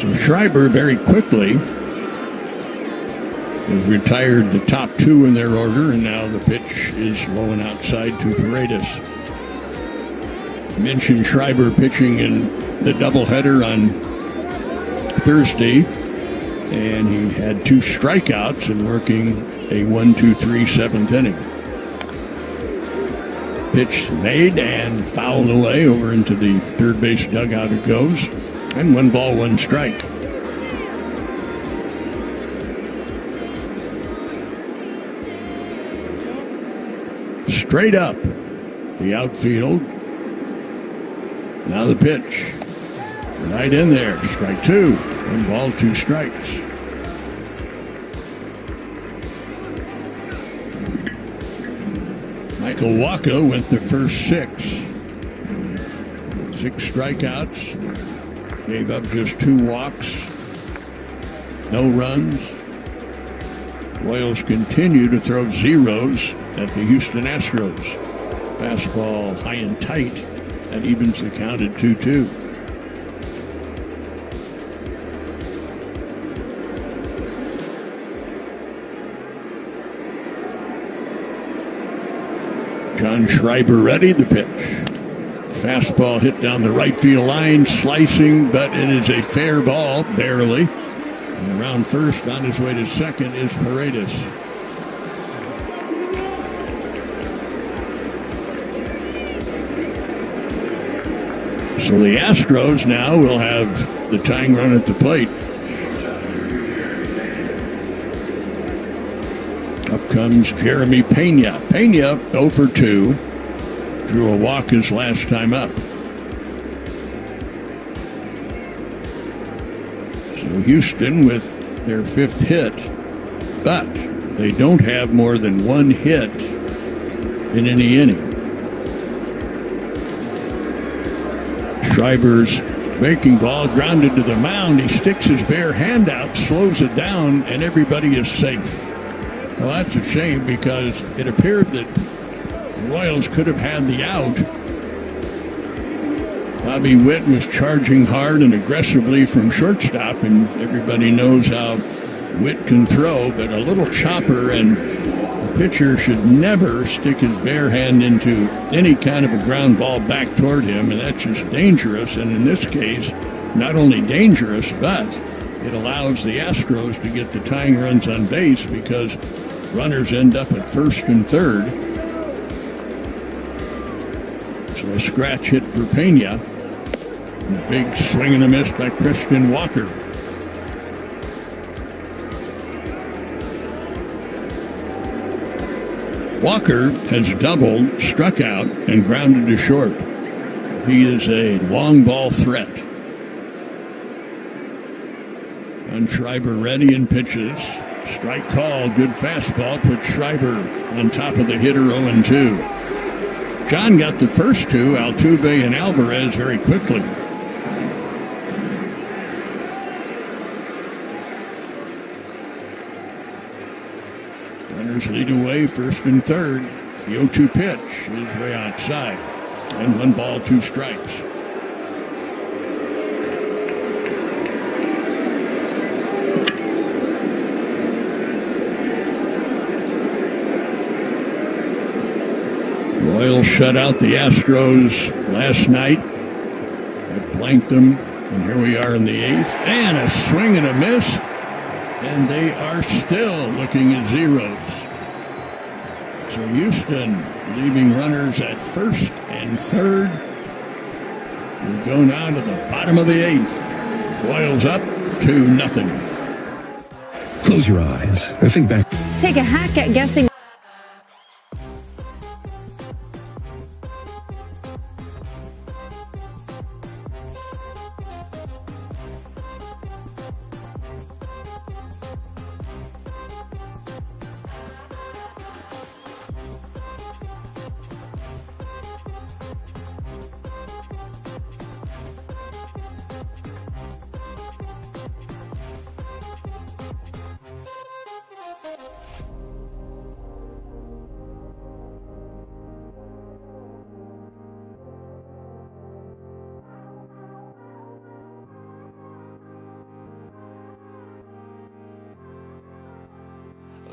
So Schreiber very quickly has retired the top 2 in their order, and now the pitch is low and outside to Paredes. I mentioned Schreiber pitching in the doubleheader on Thursday, and he had 2 strikeouts and working a 1-2-3 7th inning. Pitch made and fouled away over into the third base dugout it goes, and 1 ball, 1 strike. Straight up the outfield. Now the pitch. Right in there. Strike 2. 1 ball, 2 strikes. Michael Wacha went the first 6. 6 strikeouts. Gave up just 2 walks. No runs. Royals continue to throw zeros at the Houston Astros. Fastball high and tight. That evens the count at 2-2. John Schreiber ready, the pitch. Fastball hit down the right field line, slicing, but it is a fair ball, barely. And around first, on his way to second, is Paredes. So the Astros now will have the tying run at the plate. Up comes Jeremy Pena. Pena 0 for 2. Drew a walk his last time up. So Houston with their 5th hit, but they don't have more than 1 hit in any inning. Schreiber's breaking ball grounded to the mound. He sticks his bare hand out, slows it down, and everybody is safe. Well, that's a shame because it appeared that the Royals could have had the out. Bobby Witt was charging hard and aggressively from shortstop, and everybody knows how Witt can throw, but a little chopper, and the pitcher should never stick his bare hand into any kind of a ground ball back toward him, and that's just dangerous. And in this case, not only dangerous, but it allows the Astros to get the tying runs on base because runners end up at first and third. So a scratch hit for Pena. And a big swing and a miss by Christian Walker. Walker has doubled, struck out, and grounded to short. He is a long ball threat. John Schreiber ready and pitches. Strike call, good fastball, puts Schreiber on top of the hitter 0-2. John got the first two, Altuve and Alvarez, very quickly. Runners lead away, first and third. The 0-2 pitch is way outside. And 1 ball, 2 strikes. Royals shut out the Astros last night. That blanked them. And here we are in the 8th. And a swing and a miss. And they are still looking at zeros. So Houston leaving runners at first and third. We go now to the bottom of the 8th. Royals up 2-0. Close your eyes and think back. Take a hack at guessing.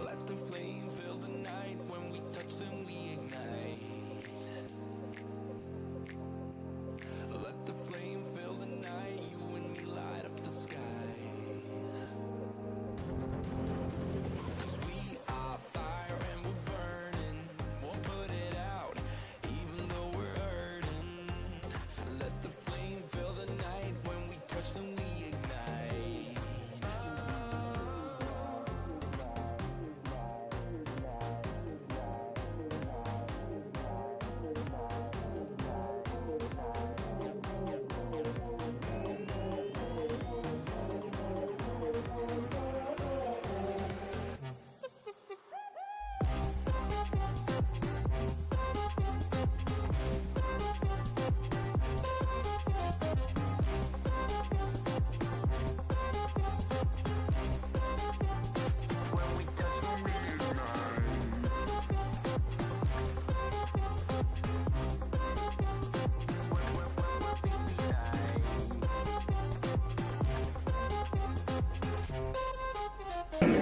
Let the flame fill the night. When we touch them, we ignite. Let the flame fill the night. You and me light up the sky. 'Cause we are fire and we're burning. Won't put it out, even though we're hurting. Let the flame fill the night. When we touch them, we ignite.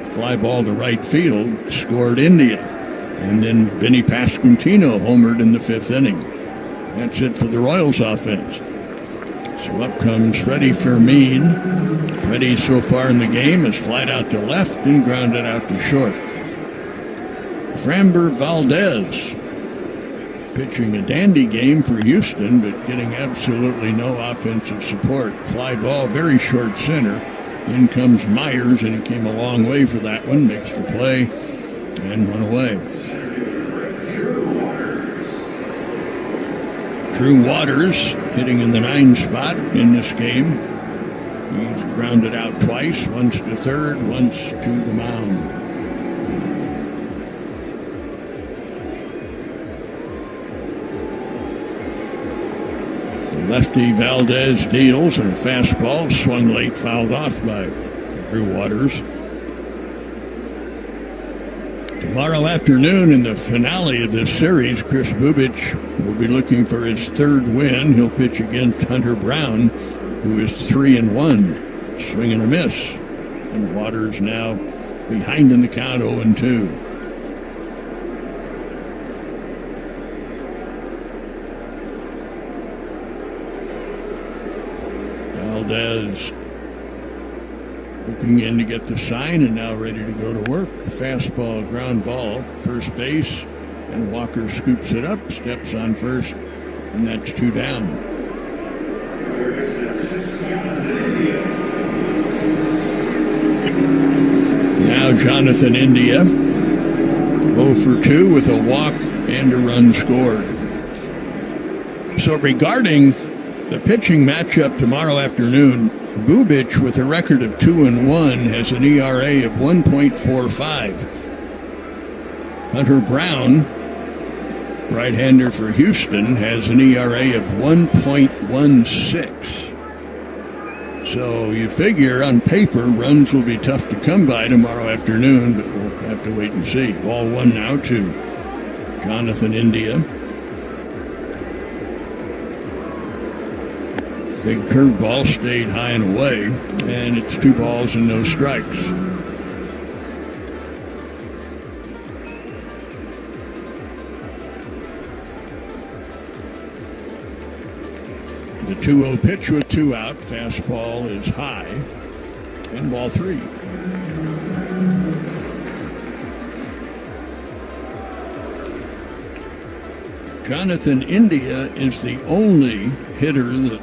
Fly ball to right field, scored India. And then Vinny Pasquantino homered in the 5th inning. That's it for the Royals offense. So up comes Freddie Fermin. Freddie so far in the game has flied out to left and grounded out to short. Framber Valdez pitching a dandy game for Houston, but getting absolutely no offensive support. Fly ball, very short center. In comes Myers, and he came a long way for that one. Makes the play and run away. Drew Waters hitting in the 9 spot in this game. He's grounded out twice, once to third, once to the mound. Lefty Valdez deals, and a fastball swung late, fouled off by Drew Waters. Tomorrow afternoon in the finale of this series, Chris Bubich will be looking for his 3rd win. He'll pitch against Hunter Brown, who is 3-1. Swing and a miss. And Waters now behind in the count, 0-2. Valdez looking in to get the sign and now ready to go to work. Fastball, ground ball, first base, and Walker scoops it up, steps on first, and that's 2 down. Now Jonathan India, 0 for 2 with a walk and a run scored. So regarding the pitching matchup tomorrow afternoon, Bubic, with a record of 2-1, has an ERA of 1.45. Hunter Brown, right-hander for Houston, has an ERA of 1.16. So you figure on paper runs will be tough to come by tomorrow afternoon, but we'll have to wait and see. Ball 1 now to Jonathan India. Big curveball stayed high and away, and it's 2 balls and no strikes. The 2-0 pitch with 2 out. Fastball is high, and ball 3. Jonathan India is the only hitter that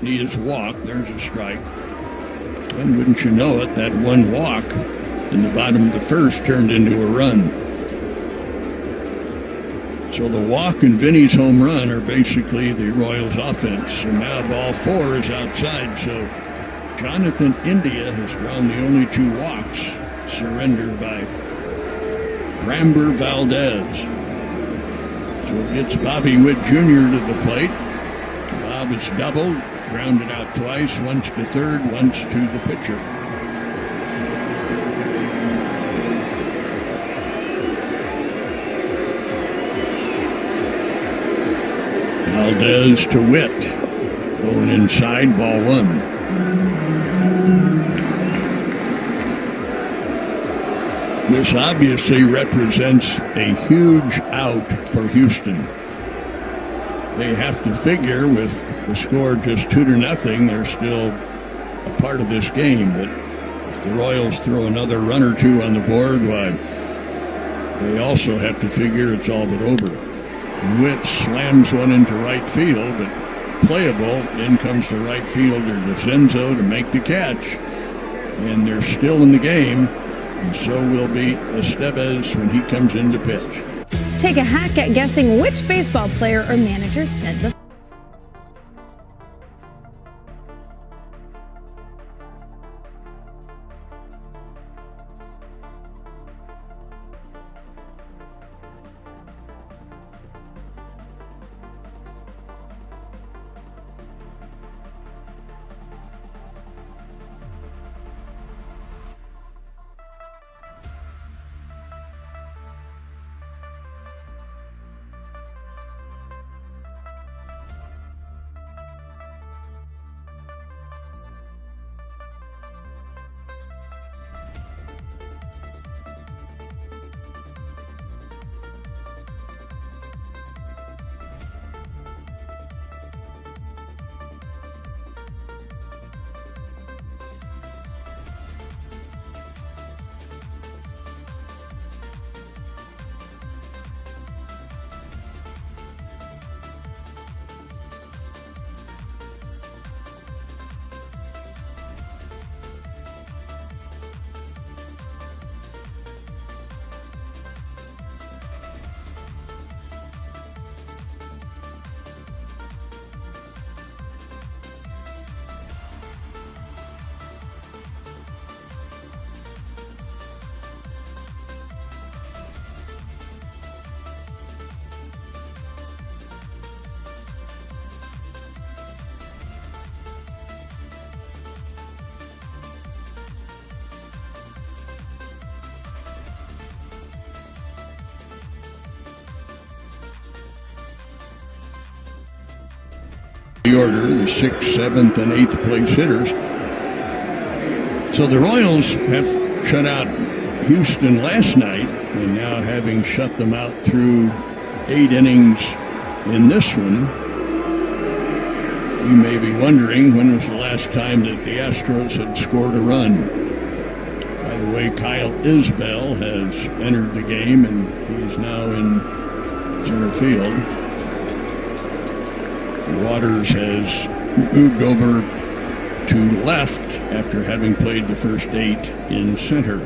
he has walked. There's a strike. And wouldn't you know it, that one walk in the bottom of the first turned into a run. So the walk and Vinny's home run are basically the Royals' offense. And now ball 4 is outside. So Jonathan India has drawn the only 2 walks, surrendered by Framber Valdez. So it gets Bobby Witt Jr. to the plate. Bob is doubled. Grounded out twice, once to third, once to the pitcher. Valdez to Witt. Going inside, ball 1. This obviously represents a huge out for Houston. They have to figure with the score just 2-0, they're still a part of this game. But if the Royals throw another run or 2 on the board, why, they also have to figure it's all but over. And Witt slams one into right field, but playable. In comes the right fielder, Desenzo, to make the catch. And they're still in the game, and so will be Estevez when he comes in to pitch. Take a hack at guessing which baseball player or manager said the order, the 6th, 7th, and 8th place hitters. So the Royals have shut out Houston last night, and now having shut them out through 8 innings in this one, You may be wondering, when was the last time that the Astros had scored a run? By the way, Kyle Isbell has entered the game, and he is now in center field. Waters has moved over to left after having played the first 8 in center.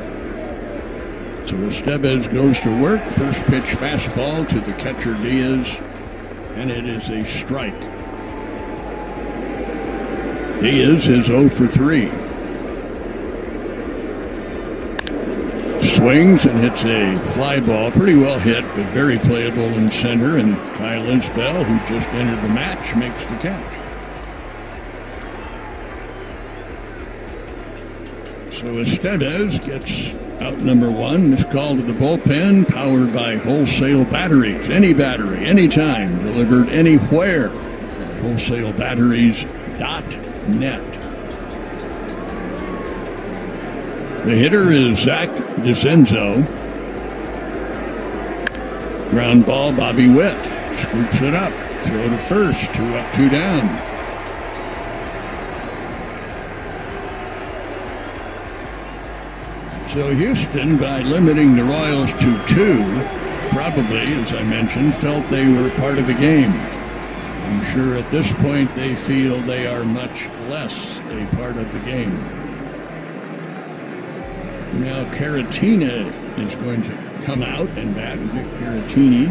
So Estevez goes to work. First pitch fastball to the catcher Diaz, and it is a strike. Diaz is 0 for 3. Swings and hits a fly ball, pretty well hit, but very playable in center, and Kyle Isbell, who just entered the match, makes the catch. So Estevez gets out number 1. This call to the bullpen, powered by wholesale batteries. Any battery, anytime, delivered anywhere at wholesalebatteries.net. The hitter is Zach DeZenzo. Ground ball, Bobby Witt scoops it up. Throw to first. 2 up, 2 down. So Houston, by limiting the Royals to 2, probably, as I mentioned, felt they were part of the game. I'm sure at this point they feel they are much less a part of the game. Now Caratina is going to come out and bat. Vic Caratini,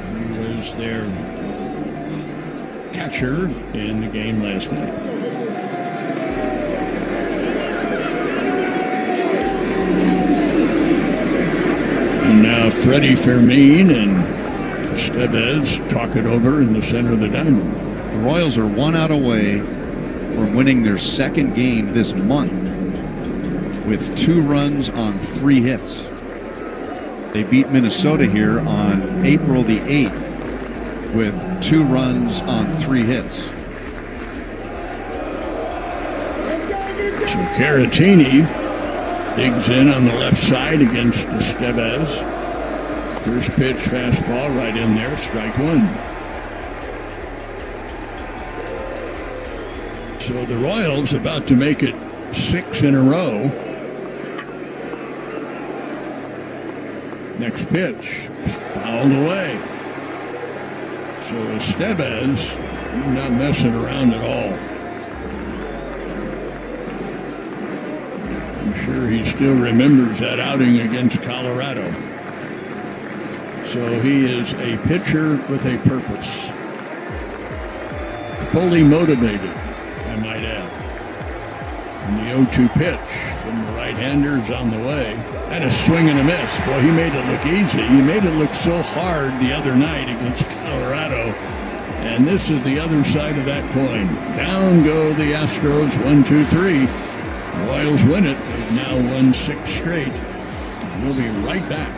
who was their catcher in the game last night. And now Freddie Fermin and Estevez talk it over in the center of the diamond. The Royals are 1 out away from winning their second game this month with 2 runs on 3 hits. They beat Minnesota here on April the 8th with 2 runs on 3 hits. So Caratini digs in on the left side against Estevez. First pitch fastball right in there, strike 1. So the Royals about to make it 6 in a row. Next pitch, fouled away. So Estevez, not messing around at all. I'm sure he still remembers that outing against Colorado. So he is a pitcher with a purpose. Fully motivated, I might add. And the 0-2 pitch from the right-hander is on the way. And a swing and a miss. Boy, he made it look easy. He made it look so hard the other night against Colorado. And this is the other side of that coin. Down go the Astros, 1-2-3. The Royals win it. They've now won 6 straight. We'll be right back.